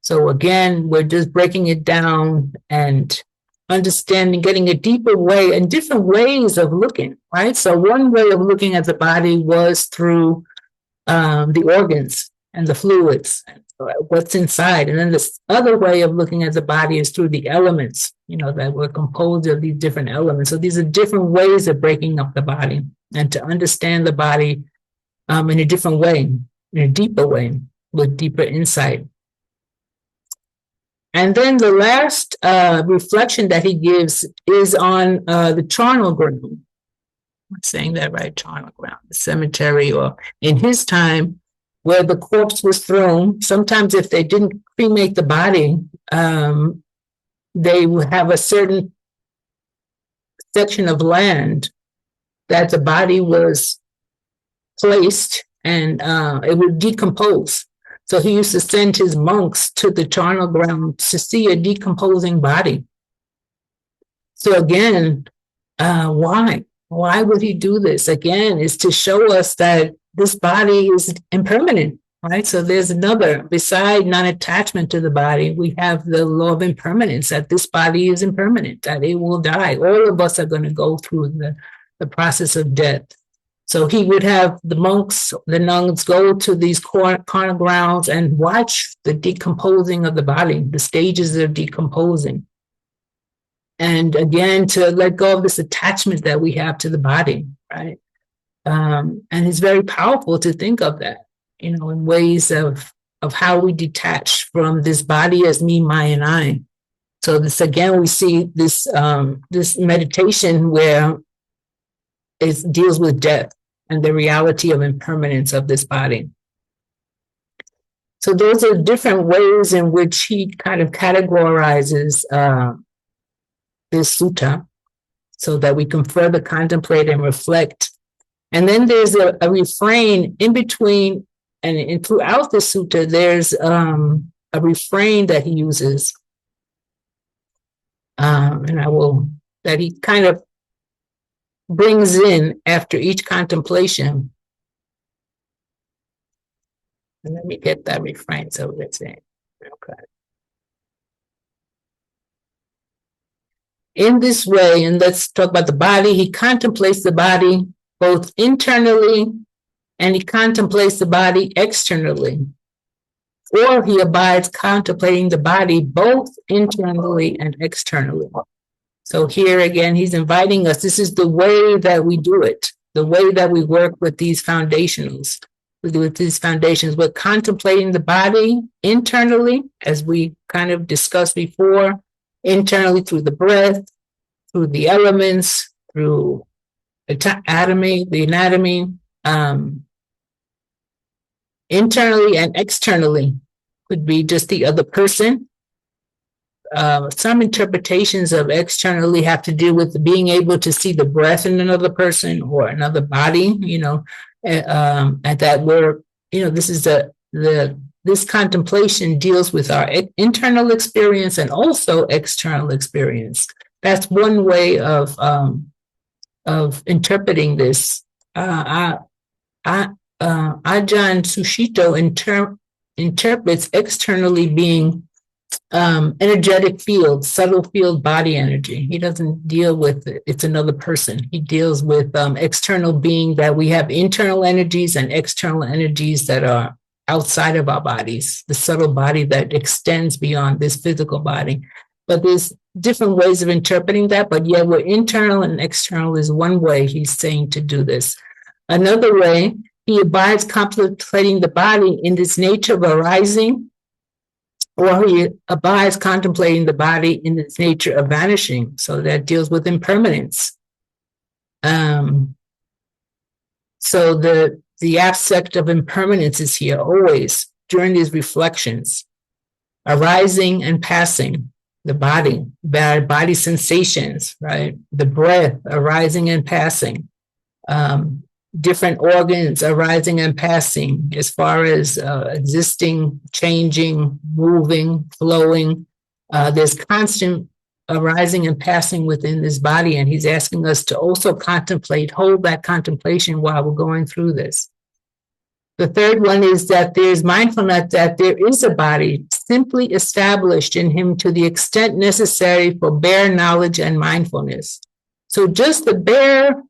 So again, we're just breaking it down and understanding, getting a deeper way and different ways of looking, right? So one way of looking at the body was through the organs and the fluids, what's inside. And then this other way of looking at the body is through the elements, that we're composed of these different elements. So these are different ways of breaking up the body and to understand the body in a different way, in a deeper way, with deeper insight. And then the last reflection that he gives is on the charnel ground. I'm saying that right, charnel ground, the cemetery, or in his time, where the corpse was thrown. Sometimes if they didn't cremate the body, they would have a certain section of land that the body was placed, and it would decompose. So he used to send his monks to the charnel ground to see a decomposing body. So again, why? Why would he do this? Again, is to show us that this body is impermanent, right? So there's another, beside non-attachment to the body, we have the law of impermanence, that this body is impermanent, that it will die. All of us are going to go through the process of death. So he would have the monks, the nuns go to these carnal grounds and watch the decomposing of the body, the stages of decomposing. And again, to let go of this attachment that we have to the body, right? And it's very powerful to think of that, in ways of how we detach from this body as me, my, and I. So this, again, we see this this meditation where it deals with death and the reality of impermanence of this body. So those are different ways in which he kind of categorizes this sutta, so that we can further contemplate and reflect. And then there's a refrain in between, and throughout the sutta, there's a refrain that he uses, that he kind of brings in after each contemplation. And let me get that refrain. So that's it. Okay. In this way, and let's talk about the body, he contemplates the body both internally and he contemplates the body externally. Or he abides contemplating the body both internally and externally. So here again, he's inviting us. This is the way that we do it, the way that we work with these foundationals. With these foundations, we're contemplating the body internally, as we kind of discussed before, internally through the breath, through the elements, through the anatomy, internally and externally could be just the other person. Some interpretations of externally have to do with being able to see the breath in another person or another body, and that we're, this is this contemplation deals with our internal experience and also external experience. That's one way of interpreting this. Ajahn Sushito interprets externally being energetic field, subtle field body energy. He doesn't deal with it's another person. He deals with external being, that we have internal energies and external energies that are outside of our bodies, the subtle body that extends beyond this physical body. But there's different ways of interpreting that, but yeah, we're internal and external is one way he's saying to do this. Another way, he abides contemplating the body in this nature of arising, or he abides contemplating the body in its nature of vanishing. So that deals with impermanence. So the aspect of impermanence is here always during these reflections. Arising and passing, the body sensations, right? The breath arising and passing. Different organs arising and passing as far as existing, changing, moving, flowing. There's constant arising and passing within this body, and he's asking us to also hold that contemplation while we're going through this. The third one is that there's mindfulness that there is a body simply established in him to the extent necessary for bare knowledge and mindfulness. So just the bare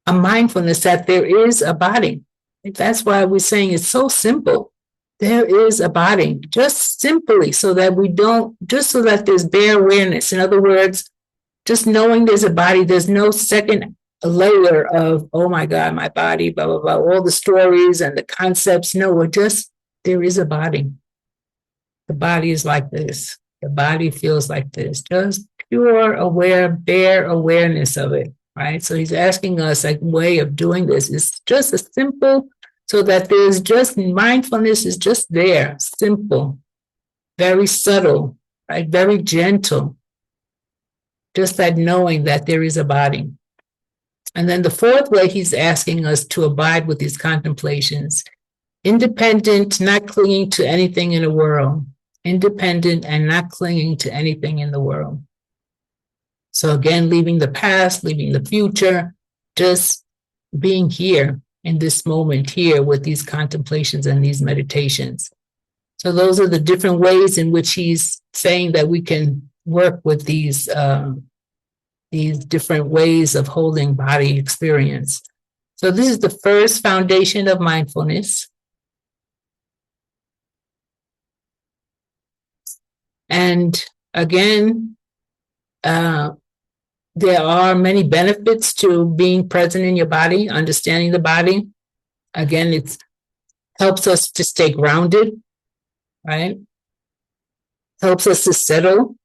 a mindfulness that there is a body. That's why we're saying it's so simple. There is a body, just simply so that so that there's bare awareness. In other words, just knowing there's a body, there's no second layer of, oh my God, my body, blah, blah, blah, all the stories and the concepts. No, there is a body. The body is like this. The body feels like this. Just pure aware, bare awareness of it. Right? So he's asking us a way of doing this. It's just a simple, so that there's just mindfulness is just there, simple, very subtle, right? Very gentle. Just that knowing that there is a body. And then the fourth way he's asking us to abide with these contemplations, independent, not clinging to anything in the world. Independent and not clinging to anything in the world. So again, leaving the past, leaving the future, just being here in this moment here with these contemplations and these meditations. So those are the different ways in which he's saying that we can work with these different ways of holding body experience. So this is the first foundation of mindfulness. And again, there are many benefits to being present in your body, understanding the body. Again, it helps us to stay grounded, right? Helps us to settle,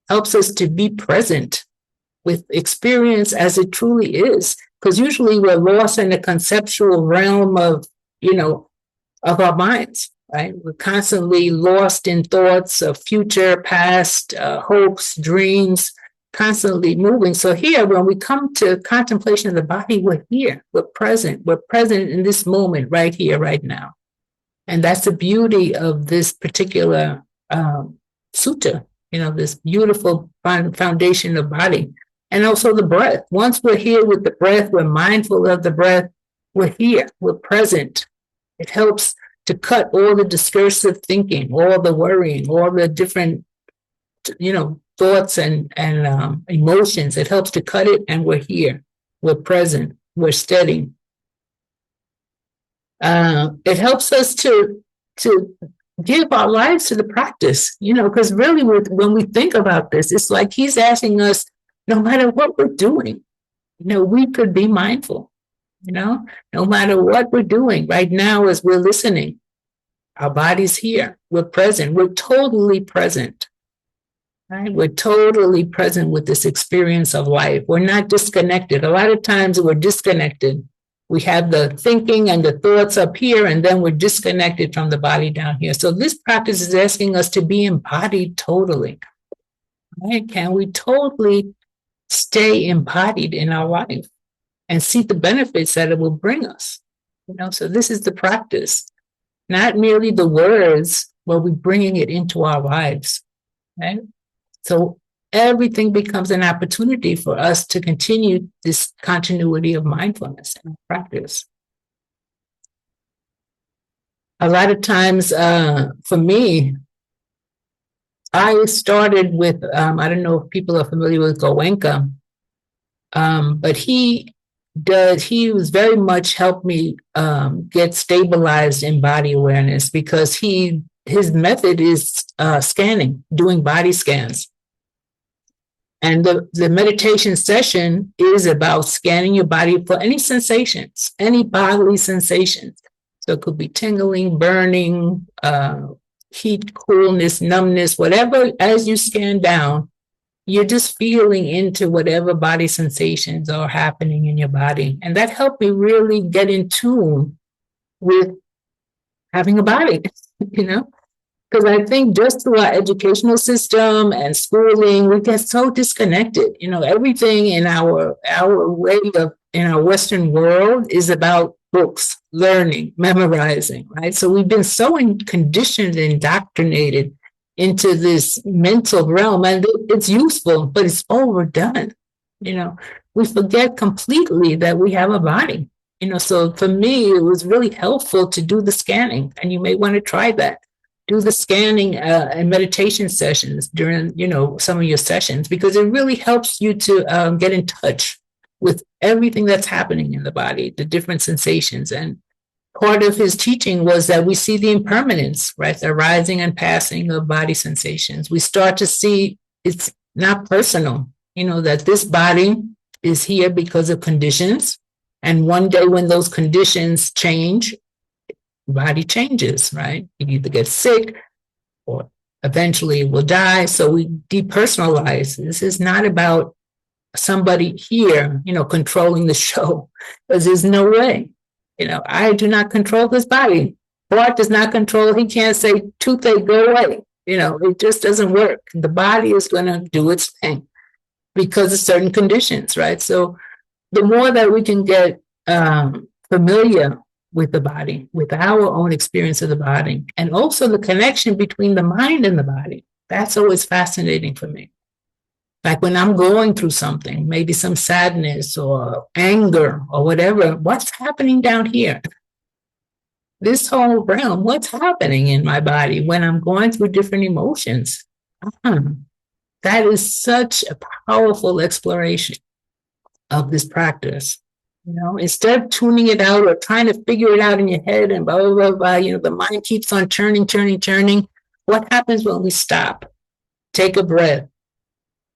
helps us to be present with experience as it truly is. Because usually we're lost in the conceptual realm of, of our minds, right? We're constantly lost in thoughts of future, past, hopes, dreams, constantly moving. So here, when we come to contemplation of the body, we're here, we're present in this moment, right here, right now. And that's the beauty of this particular sutta, this beautiful foundation of body. And also the breath. Once we're here with the breath, we're mindful of the breath, we're here, we're present. It helps to cut all the discursive thinking, all the worrying, all the different, thoughts and emotions. It helps to cut it, and we're here, we're present, we're steady. It helps us to give our lives to the practice, because really when we think about this, it's like he's asking us, no matter what we're doing, we could be mindful, no matter what we're doing right now as we're listening, our body's here, we're present, we're totally present, right? We're totally present with this experience of life. We're not disconnected. A lot of times we're disconnected. We have the thinking and the thoughts up here, and then we're disconnected from the body down here. So this practice is asking us to be embodied totally, right? Can we totally stay embodied in our life and see the benefits that it will bring us? So this is the practice, not merely the words, but we're bringing it into our lives, right? So everything becomes an opportunity for us to continue this continuity of mindfulness and practice. A lot of times, for me, I started with, I don't know if people are familiar with Goenka, but he was very much helped me get stabilized in body awareness, because his method is scanning, doing body scans. And the meditation session is about scanning your body for any sensations, any bodily sensations. So it could be tingling, burning, heat, coolness, numbness, whatever. As you scan down, you're just feeling into whatever body sensations are happening in your body. And that helped me really get in tune with having a body, Because I think just through our educational system and schooling, we get so disconnected. Everything in our way of, in our Western world is about books, learning, memorizing, right? So we've been so conditioned, indoctrinated into this mental realm, and it's useful, but it's overdone. We forget completely that we have a body. So for me, it was really helpful to do the scanning, and you may want to try that. Do the scanning and meditation sessions during, some of your sessions, because it really helps you to get in touch with everything that's happening in the body, the different sensations. And part of his teaching was that we see the impermanence, right? The rising and passing of body sensations. We start to see it's not personal, that this body is here because of conditions. And one day when those conditions change, body changes, right? You either get sick or eventually will die. So we depersonalize. This is not about somebody here, controlling the show, because there's no way. I do not control this body. Bart does not control. He can't say, toothache, go away. It just doesn't work. The body is going to do its thing because of certain conditions, right? So the more that we can get familiar with the body, with our own experience of the body, and also the connection between the mind and the body. That's always fascinating for me. Like when I'm going through something, maybe some sadness or anger or whatever, what's happening down here? This whole realm, what's happening in my body when I'm going through different emotions? That is such a powerful exploration of this practice. Instead of tuning it out or trying to figure it out in your head and blah, blah, blah, blah, the mind keeps on churning, churning, churning. What happens when we stop, take a breath,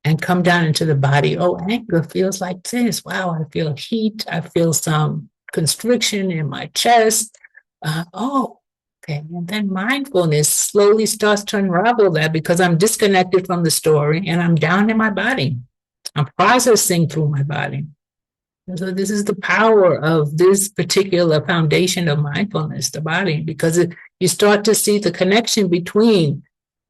and come down into the body? Oh, anger feels like this. Wow, I feel heat. I feel some constriction in my chest. Okay. And then mindfulness slowly starts to unravel that because I'm disconnected from the story and I'm down in my body. I'm processing through my body. And so this is the power of this particular foundation of mindfulness, the body, because you start to see the connection between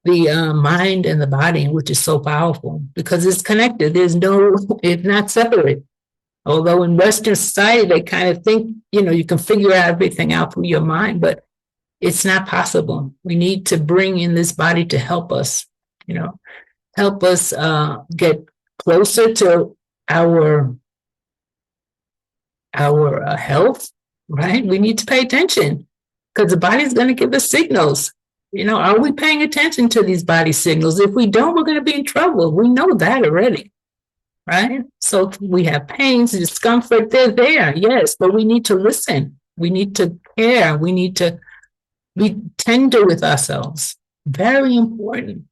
the mind and the body, which is so powerful because it's connected. It's not separate. Although in Western society, they kind of think, you can figure everything out through your mind, but it's not possible. We need to bring in this body to help us, help us get closer to our health, right? We need to pay attention because the body is going to give us signals. Are we paying attention to these body signals? If we don't, we're going to be in trouble. We know that already, right? So we have pains, discomfort, they're there, yes, but we need to listen. We need to care. We need to be tender with ourselves. Very important,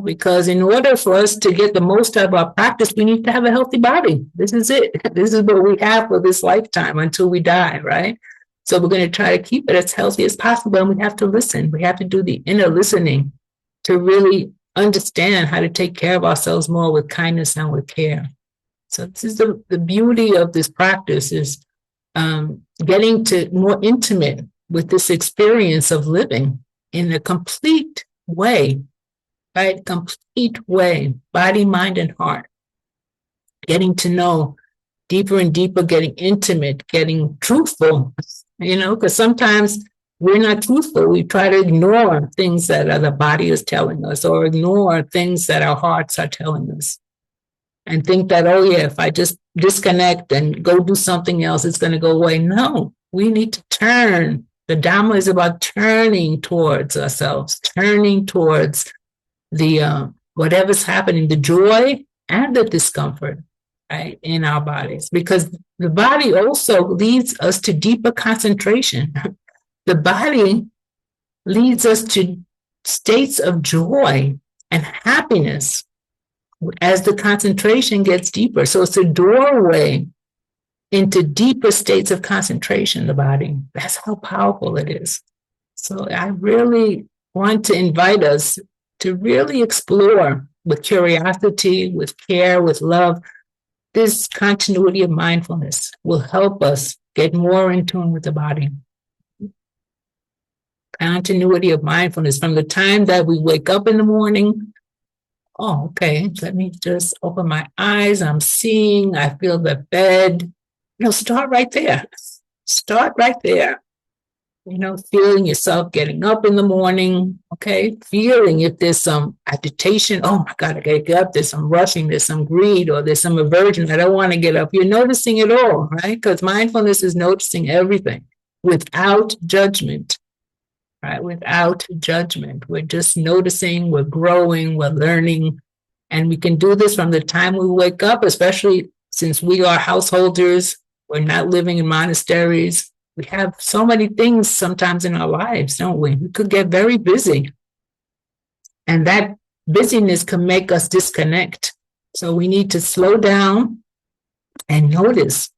because in order for us to get the most out of our practice, we need to have a healthy body. This is it. This is what we have for this lifetime until we die, right? So we're going to try to keep it as healthy as possible. And we have to listen. We have to do the inner listening to really understand how to take care of ourselves more with kindness and with care. So this is the beauty of this practice is getting to more intimate with this experience of living in a complete way, right? Complete way, body, mind, and heart. Getting to know deeper and deeper, getting intimate, getting truthful, because sometimes we're not truthful. We try to ignore things that the body is telling us or ignore things that our hearts are telling us and think that, oh yeah, if I just disconnect and go do something else, it's going to go away. No, we need to turn. The Dharma is about turning towards ourselves, turning towards the whatever's happening, the joy and the discomfort, right, in our bodies, because the body also leads us to deeper concentration. The body leads us to states of joy and happiness as the concentration gets deeper. So it's a doorway into deeper states of concentration, the body. That's how powerful it is. So I really want to invite us to really explore with curiosity, with care, with love. This continuity of mindfulness will help us get more in tune with the body. Continuity of mindfulness from the time that we wake up in the morning. Oh, okay, let me just open my eyes. I'm seeing, I feel the bed. Start right there. Start right there. Feeling yourself getting up in the morning, okay? Feeling if there's some agitation, oh my God, I gotta get up, there's some rushing, there's some greed, or there's some aversion, I don't want to get up. You're noticing it all, right? Because mindfulness is noticing everything without judgment, right? Without judgment. We're just noticing, we're growing, we're learning, and we can do this from the time we wake up, especially since we are householders, we're not living in monasteries. We have so many things sometimes in our lives, don't we? We could get very busy. And that busyness can make us disconnect. So we need to slow down and notice,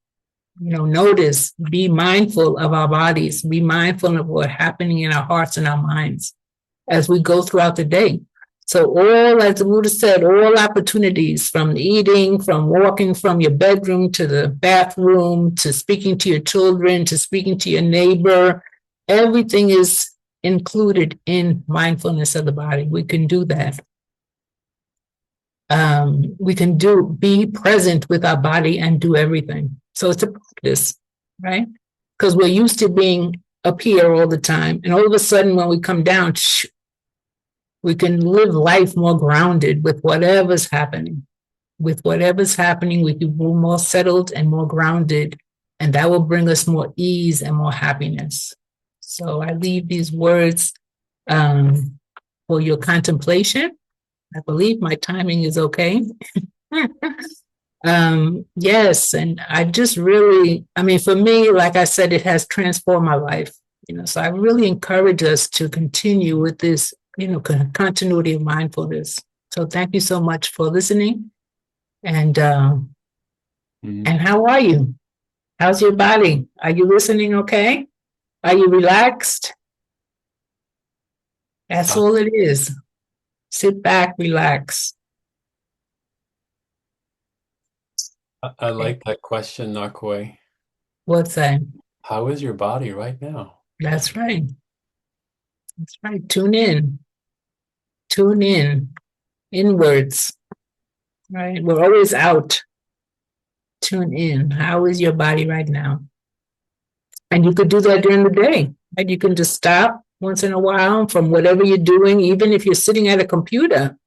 notice, be mindful of our bodies, be mindful of what's happening in our hearts and our minds as we go throughout the day. So all, as the Buddha said, all opportunities from eating, from walking from your bedroom to the bathroom, to speaking to your children, to speaking to your neighbor, everything is included in mindfulness of the body. We can do that. We can be present with our body and do everything. So it's a practice, right? Because we're used to being up here all the time. And all of a sudden, when we come down, we can live life more grounded with whatever's happening. with whatever's happening, we can be more settled and more grounded, and that will bring us more ease and more happiness. So I leave these words for your contemplation. I believe my timing is okay. Yes, and I just really, I mean, for me, like I said, it has transformed my life. So I really encourage us to continue with this, continuity of mindfulness. So thank you so much for listening. And and how are you? How's your body? Are you listening okay? Are you relaxed? That's all it is. Sit back, relax. I like that question, Nakawe. What's that? How is your body right now? That's right. That's right. Tune in. Tune in. Inwards. Right? We're always out. Tune in. How is your body right now? And you could do that during the day. Right? You can just stop once in a while from whatever you're doing, even if you're sitting at a computer.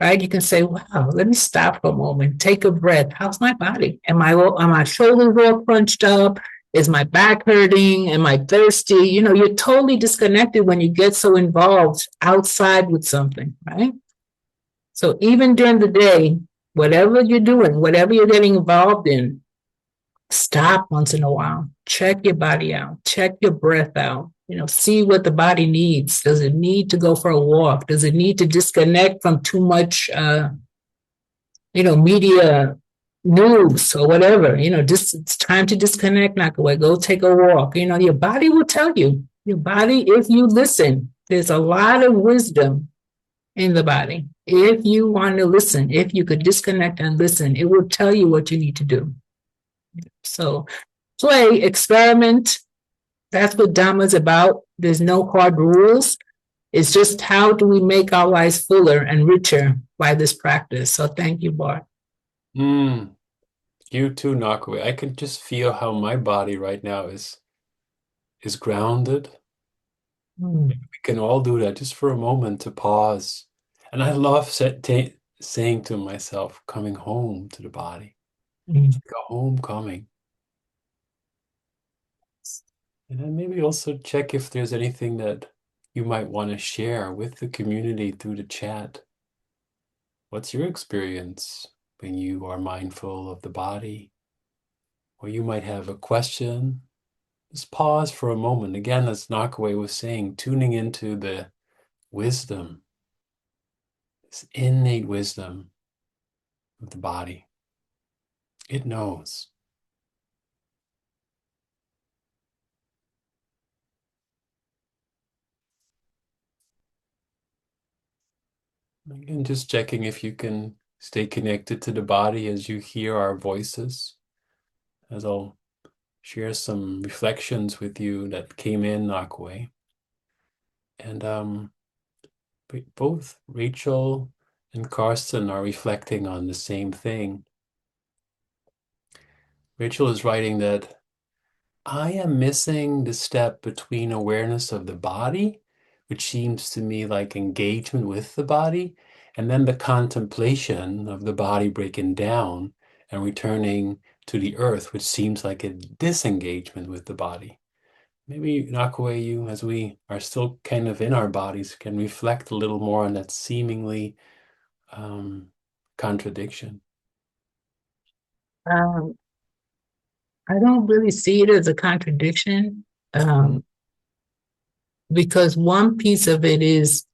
Right? You can say, wow, let me stop for a moment. Take a breath. How's my body? Are my shoulders all crunched up? Is my back hurting? Am I thirsty? You're totally disconnected when you get so involved outside with something, right? So even during the day, whatever you're doing, whatever you're getting involved in, stop once in a while. Check your body out. Check your breath out. See what the body needs. Does it need to go for a walk? Does it need to disconnect from too much, media news or whatever? Just it's time to disconnect. Nakawe, go take a walk. Your body will tell you. Your body, if you listen, there's a lot of wisdom in the body. If you want to listen, if you could disconnect and listen, it will tell you what you need to do. So play, experiment. That's what Dharma is about. There's no hard rules. It's just how do we make our lives fuller and richer by this practice. So thank you, Bart. You too, Nakawe. I can just feel how my body right now is grounded. We can all do that just for a moment to pause. And I love saying to myself, coming home to the body. It's like a homecoming. And then maybe also check if there's anything that you might want to share with the community through the chat. What's your experience when you are mindful of the body? Or you might have a question. Just pause for a moment. Again, as Nakawe was saying, tuning into the wisdom, this innate wisdom of the body. It knows. Again, just checking if you can stay connected to the body as you hear our voices. As I'll share some reflections with you that came in Nakawe. And both Rachel and Karsten are reflecting on the same thing. Rachel is writing that I am missing the step between awareness of the body, which seems to me like engagement with the body, and then the contemplation of the body breaking down and returning to the earth, which seems like a disengagement with the body. Maybe, Nakawe, you, as we are still kind of in our bodies, can reflect a little more on that seemingly contradiction. I don't really see it as a contradiction because one piece of it is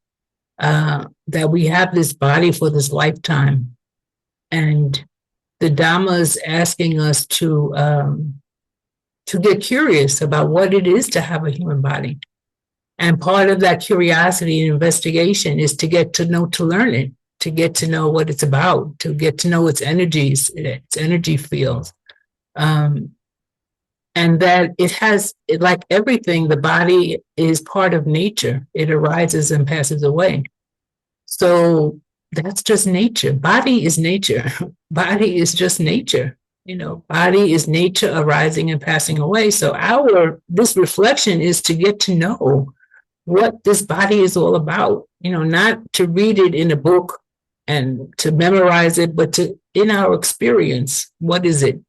that we have this body for this lifetime. And the Dharma is asking us to get curious about what it is to have a human body. And part of that curiosity and investigation is to get to know, to learn it, to get to know what it's about, to get to know its energies, its energy fields. And that it has, like everything, the body is part of nature. It arises and passes away. So that's just nature. Body is nature. Body is just nature. Body is nature arising and passing away. So this reflection is to get to know what this body is all about. Not to read it in a book and to memorize it, but to in our experience. What is it?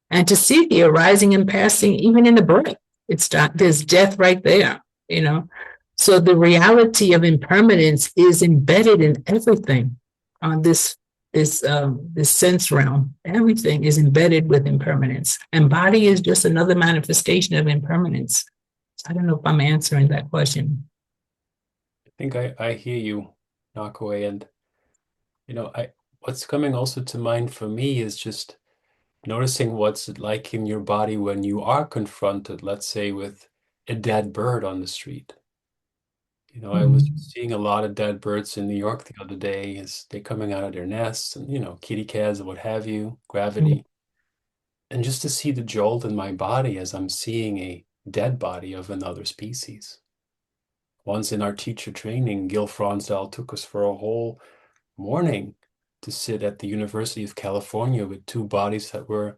And to see the arising and passing, even in the breath, it's not, there's death right there, you know. So the reality of impermanence is embedded in everything on this sense realm. Everything is embedded with impermanence, and body is just another manifestation of impermanence. I don't know if I'm answering that question. I think I hear you, Nakawe, and what's coming also to mind for me is just noticing what's it like in your body when you are confronted, let's say, with a dead bird on the street. I was Mm-hmm. just seeing a lot of dead birds in New York the other day as they're coming out of their nests and, kitty cats and what have you, gravity. And just to see the jolt in my body as I'm seeing a dead body of another species. Once in our teacher training, Gil Fronsdal took us for a whole morning to sit at the University of California with two bodies that were,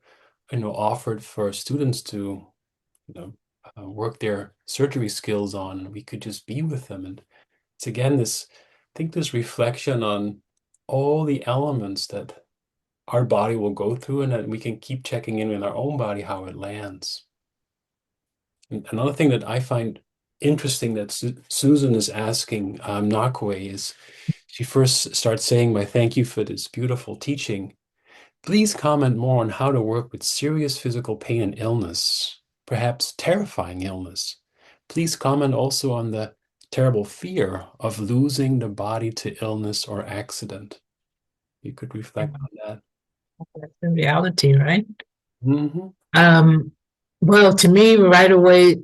offered for students to, you know, work their surgery skills on. We could just be with them. And it's again I think this reflection on all the elements that our body will go through and that we can keep checking in with our own body, how it lands. And another thing that I find interesting that Susan is asking Nakwe is she first starts saying, "My thank you for this beautiful teaching. Please comment more on how to work with serious physical pain and illness, perhaps terrifying illness. Please comment also on the terrible fear of losing the body to illness or accident." You could reflect on that. That's the reality, right? Hmm. Um, well, to me, right away,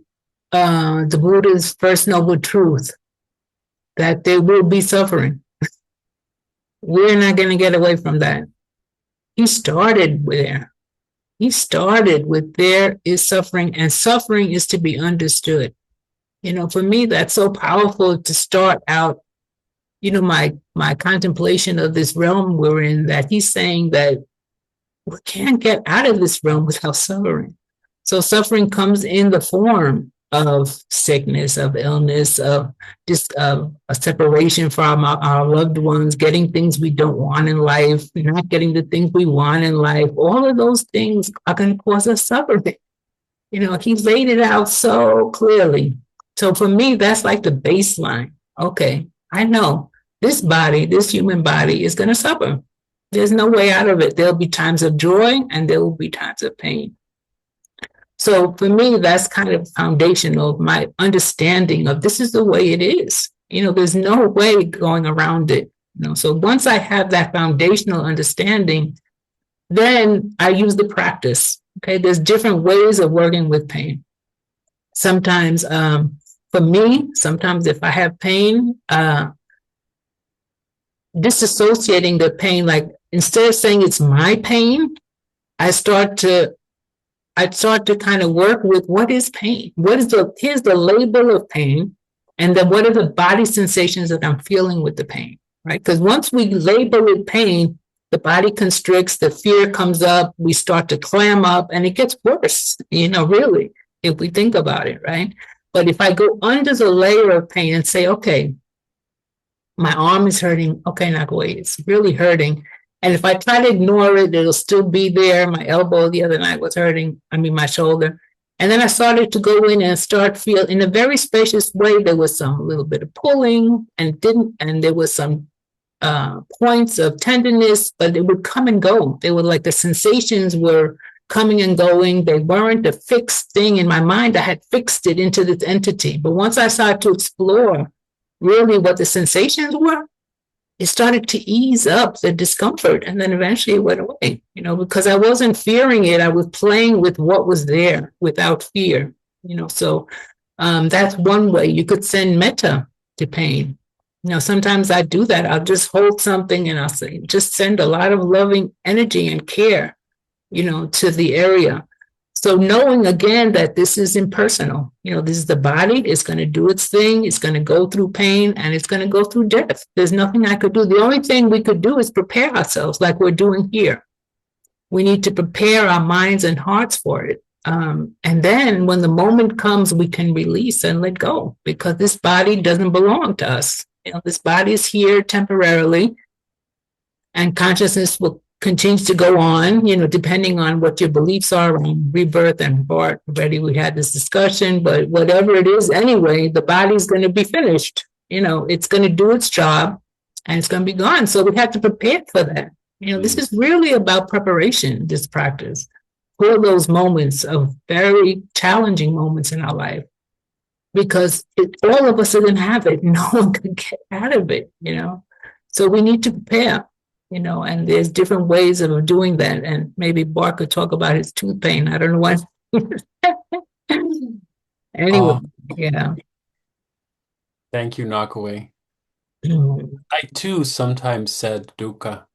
the Buddha's first noble truth that there will be suffering. We're not going to get away from that. He started there. He started with there is suffering, and suffering is to be understood. For me, that's so powerful to start out. My contemplation of this realm we're in. That he's saying that we can't get out of this realm without suffering. So suffering comes in the form of sickness, of illness, of just a separation from our loved ones, getting things we don't want in life, not getting the things we want in life. All of those things are going to cause us suffering. He laid it out so clearly. So for me, that's like the baseline. Okay, I know this body, this human body is going to suffer. There's no way out of it. There'll be times of joy and there will be times of pain. So for me, that's kind of foundational, my understanding of this is the way it is. There's no way going around it. So once I have that foundational understanding, then I use the practice. Okay, there's different ways of working with pain. Sometimes, for me, sometimes if I have pain, disassociating the pain, like instead of saying it's my pain, I start to kind of work with what is pain? Here's the label of pain, and then what are the body sensations that I'm feeling with the pain, right? Because once we label it pain, the body constricts, the fear comes up, we start to clam up, and it gets worse, really, if we think about it, right? But if I go under the layer of pain and say, okay, my arm is hurting, okay, Nakawe, it's really hurting. And if I try to ignore it, it'll still be there. My elbow the other night was hurting. My shoulder. And then I started to go in and start feel in a very spacious way. There was some little bit of pulling and there was some points of tenderness, but it would come and go. They were like the sensations were coming and going. They weren't a fixed thing in my mind. I had fixed it into this entity. But once I started to explore really what the sensations were, it started to ease up the discomfort, and then eventually it went away, because I wasn't fearing it. I was playing with what was there without fear, so that's one way you could send metta to pain. Sometimes I do that. I'll just hold something and I'll say, just send a lot of loving energy and care, to the area. So knowing again that this is impersonal, this is the body, it's going to do its thing, it's going to go through pain, and it's going to go through death. There's nothing I could do. The only thing we could do is prepare ourselves like we're doing here. We need to prepare our minds and hearts for it. And then when the moment comes, we can release and let go, because this body doesn't belong to us. This body is here temporarily, and consciousness will continues to go on, depending on what your beliefs are on rebirth and Bart. Already we had this discussion, but whatever it is, anyway, the body's going to be finished. It's going to do its job and it's going to be gone. So we have to prepare for that. This is really about preparation, this practice, for those moments of very challenging moments in our life. Because all of us are going to have it. No one can get out of it, So we need to prepare, and there's different ways of doing that. And maybe Bart could talk about his tooth pain. I don't know what. Anyway, yeah. Thank you, Nakawe. Mm. I too sometimes said dukkha.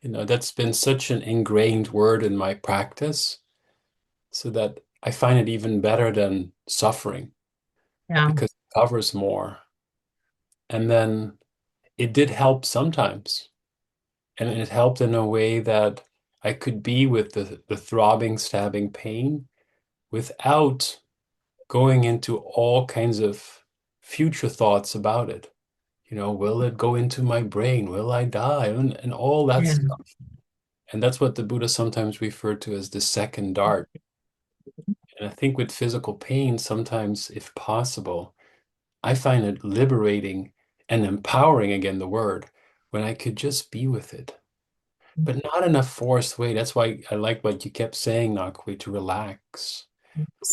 That's been such an ingrained word in my practice, so that I find it even better than suffering Yeah. because it covers more. And then it did help sometimes. And it helped in a way that I could be with the throbbing, stabbing pain without going into all kinds of future thoughts about it. Will it go into my brain? Will I die? And all that Yeah. stuff. And that's what the Buddha sometimes referred to as the second dart. And I think with physical pain, sometimes, if possible, I find it liberating and empowering, again, the word, when I could just be with it, but not in a forced way. That's why I like what you kept saying, Nakwe, to relax.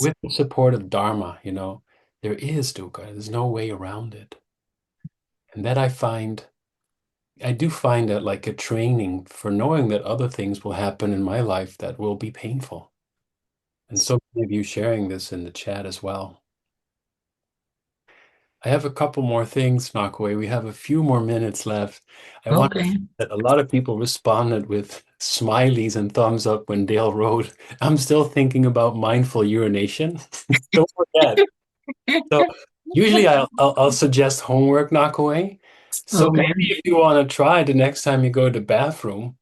With the support of Dharma, there is dukkha. There's no way around it. And that I do find that like a training for knowing that other things will happen in my life that will be painful. And so many of you sharing this in the chat as well. I have a couple more things, Nakawe. We have a few more minutes left. I want to Okay. say that a lot of people responded with smileys and thumbs up when Dale wrote, I'm still thinking about mindful urination. Don't forget. So usually I'll suggest homework, Nakawe. So Okay. maybe if you want to try the next time you go to the bathroom,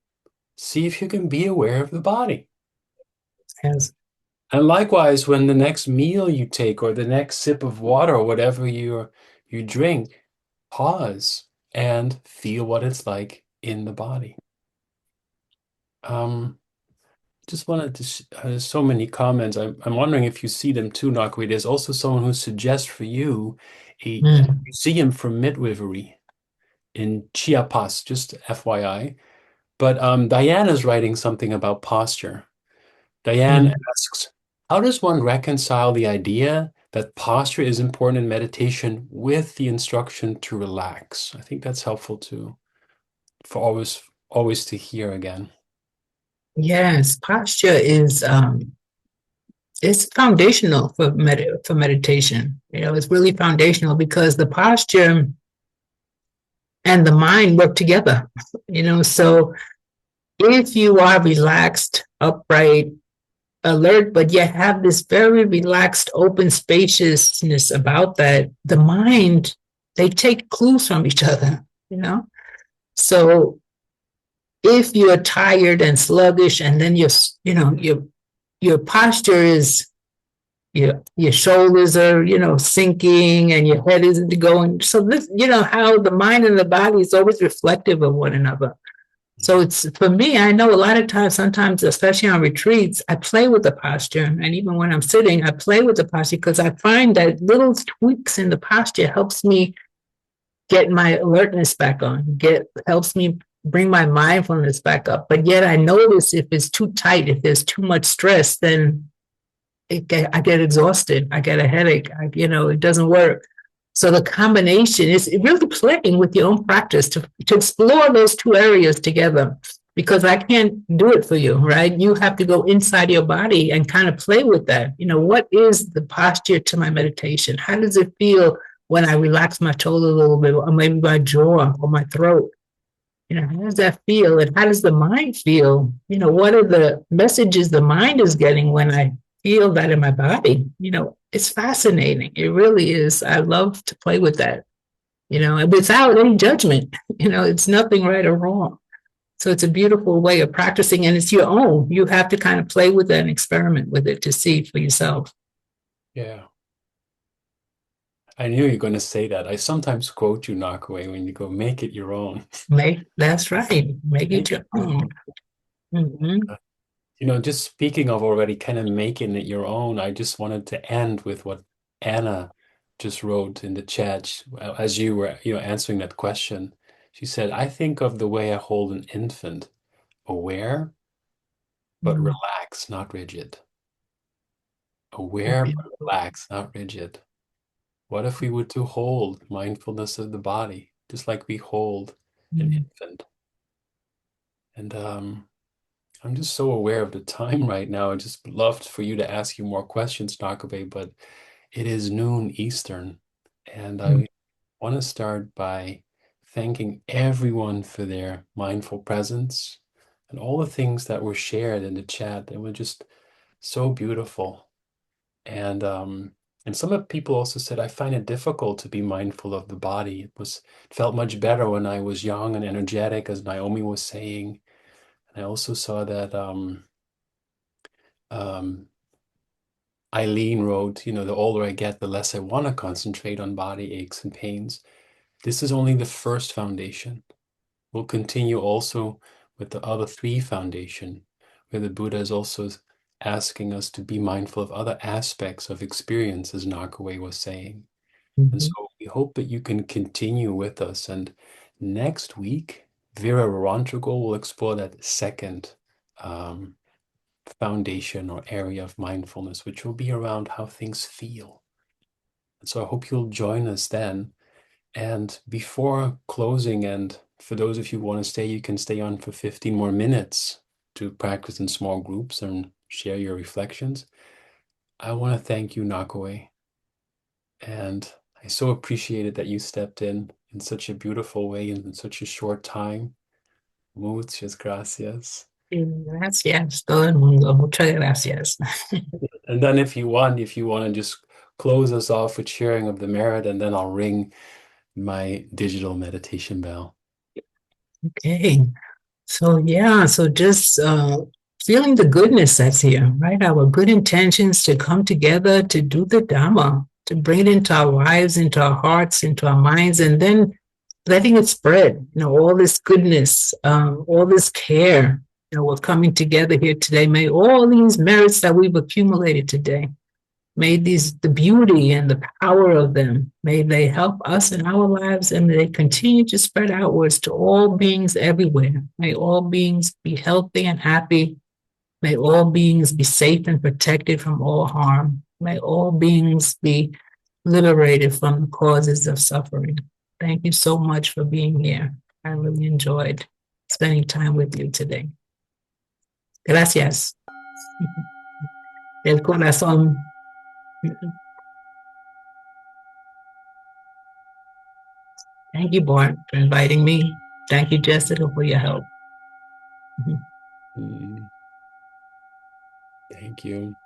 see if you can be aware of the body. Yes. And likewise, when the next meal you take or the next sip of water or whatever you drink, pause and feel what it's like in the body. Just wanted to, there's so many comments. I'm wondering if you see them too, Nakwe. There's also someone who suggests for you a Mm. museum for midwifery in Chiapas, just FYI. But Diana's writing something about posture. Diane Mm. asks, how does one reconcile the idea that posture is important in meditation with the instruction to relax? I think that's helpful too, for always to hear again. Yes, posture is it's foundational for meditation. It's really foundational because the posture and the mind work together. So if you are relaxed, upright, alert, but yet have this very relaxed, open spaciousness about that, the mind, they take clues from each other. So if you're tired and sluggish, and then your posture is your shoulders are sinking and your head isn't going. So this, how the mind and the body is always reflective of one another. So it's for me, I know a lot of times, sometimes, especially on retreats, I play with the posture. And even when I'm sitting, I play with the posture because I find that little tweaks in the posture helps me get my alertness back on, helps me bring my mindfulness back up. But yet I notice if it's too tight, if there's too much stress, then I get exhausted. I get a headache. It doesn't work. So the combination is really playing with your own practice to explore those two areas together, because I can't do it for you, right? You have to go inside your body and kind of play with that. What is the posture to my meditation? How does it feel when I relax my shoulder a little bit, or maybe my jaw or my throat? How does that feel? And how does the mind feel? What are the messages the mind is getting when I feel that in my body? It's fascinating. It really is. I love to play with that, and without any judgment. It's nothing right or wrong. So it's a beautiful way of practicing, and it's your own. You have to kind of play with it and experiment with it to see for yourself. Yeah. I knew you were going to say that. I sometimes quote you, Knockaway, when you go, make it your own. That's right. Make it Make your it own. Hmm. just speaking of already kind of making it your own, I just wanted to end with what Anna just wrote in the chat as you were, answering that question. She said, I think of the way I hold an infant, aware but relaxed, not rigid. Aware but relaxed, not rigid. What if we were to hold mindfulness of the body, just like we hold an infant? And I'm just so aware of the time right now. I just loved for you to ask you more questions, Nakabe, but it is noon Eastern, and I want to start by thanking everyone for their mindful presence and all the things that were shared in the chat. They were just so beautiful. And some of the people also said, I find it difficult to be mindful of the body. It felt much better when I was young and energetic, as Naomi was saying. And I also saw that um, Eileen wrote, the older I get, the less I want to concentrate on body aches and pains. This is only the first foundation. We'll continue also with the other three foundation, where the Buddha is also asking us to be mindful of other aspects of experience, as Nakaway was saying. And Hmm. so we hope that you can continue with us. And next week, Vera Rantrago will explore that second um, foundation or area of mindfulness, which will be around how things feel. And so I hope you'll join us then. And before closing, and for those of you who want to stay, you can stay on for 15 more minutes to practice in small groups and share your reflections. I want to thank you, Nakawe. And I so appreciated that you stepped in such a beautiful way and in such a short time. Muchas gracias. Gracias. Todo el mundo. Muchas gracias. And then if you want to just close us off with sharing of the merit, and then I'll ring my digital meditation bell. Okay. So yeah, so just feeling the goodness that's here, right? Our good intentions to come together to do the Dharma, to bring it into our lives, into our hearts, into our minds, and then letting it spread. All this goodness, all this care. We're coming together here today. May all these merits that we've accumulated today, may the beauty and the power of them, may they help us in our lives, and may they continue to spread outwards to all beings everywhere. May all beings be healthy and happy. May all beings be safe and protected from all harm. May all beings be liberated from the causes of suffering. Thank you so much for being here. I really enjoyed spending time with you today. Gracias. El corazón. Thank you, Bart, for inviting me. Thank you, Jessica, for your help. Mm, thank you.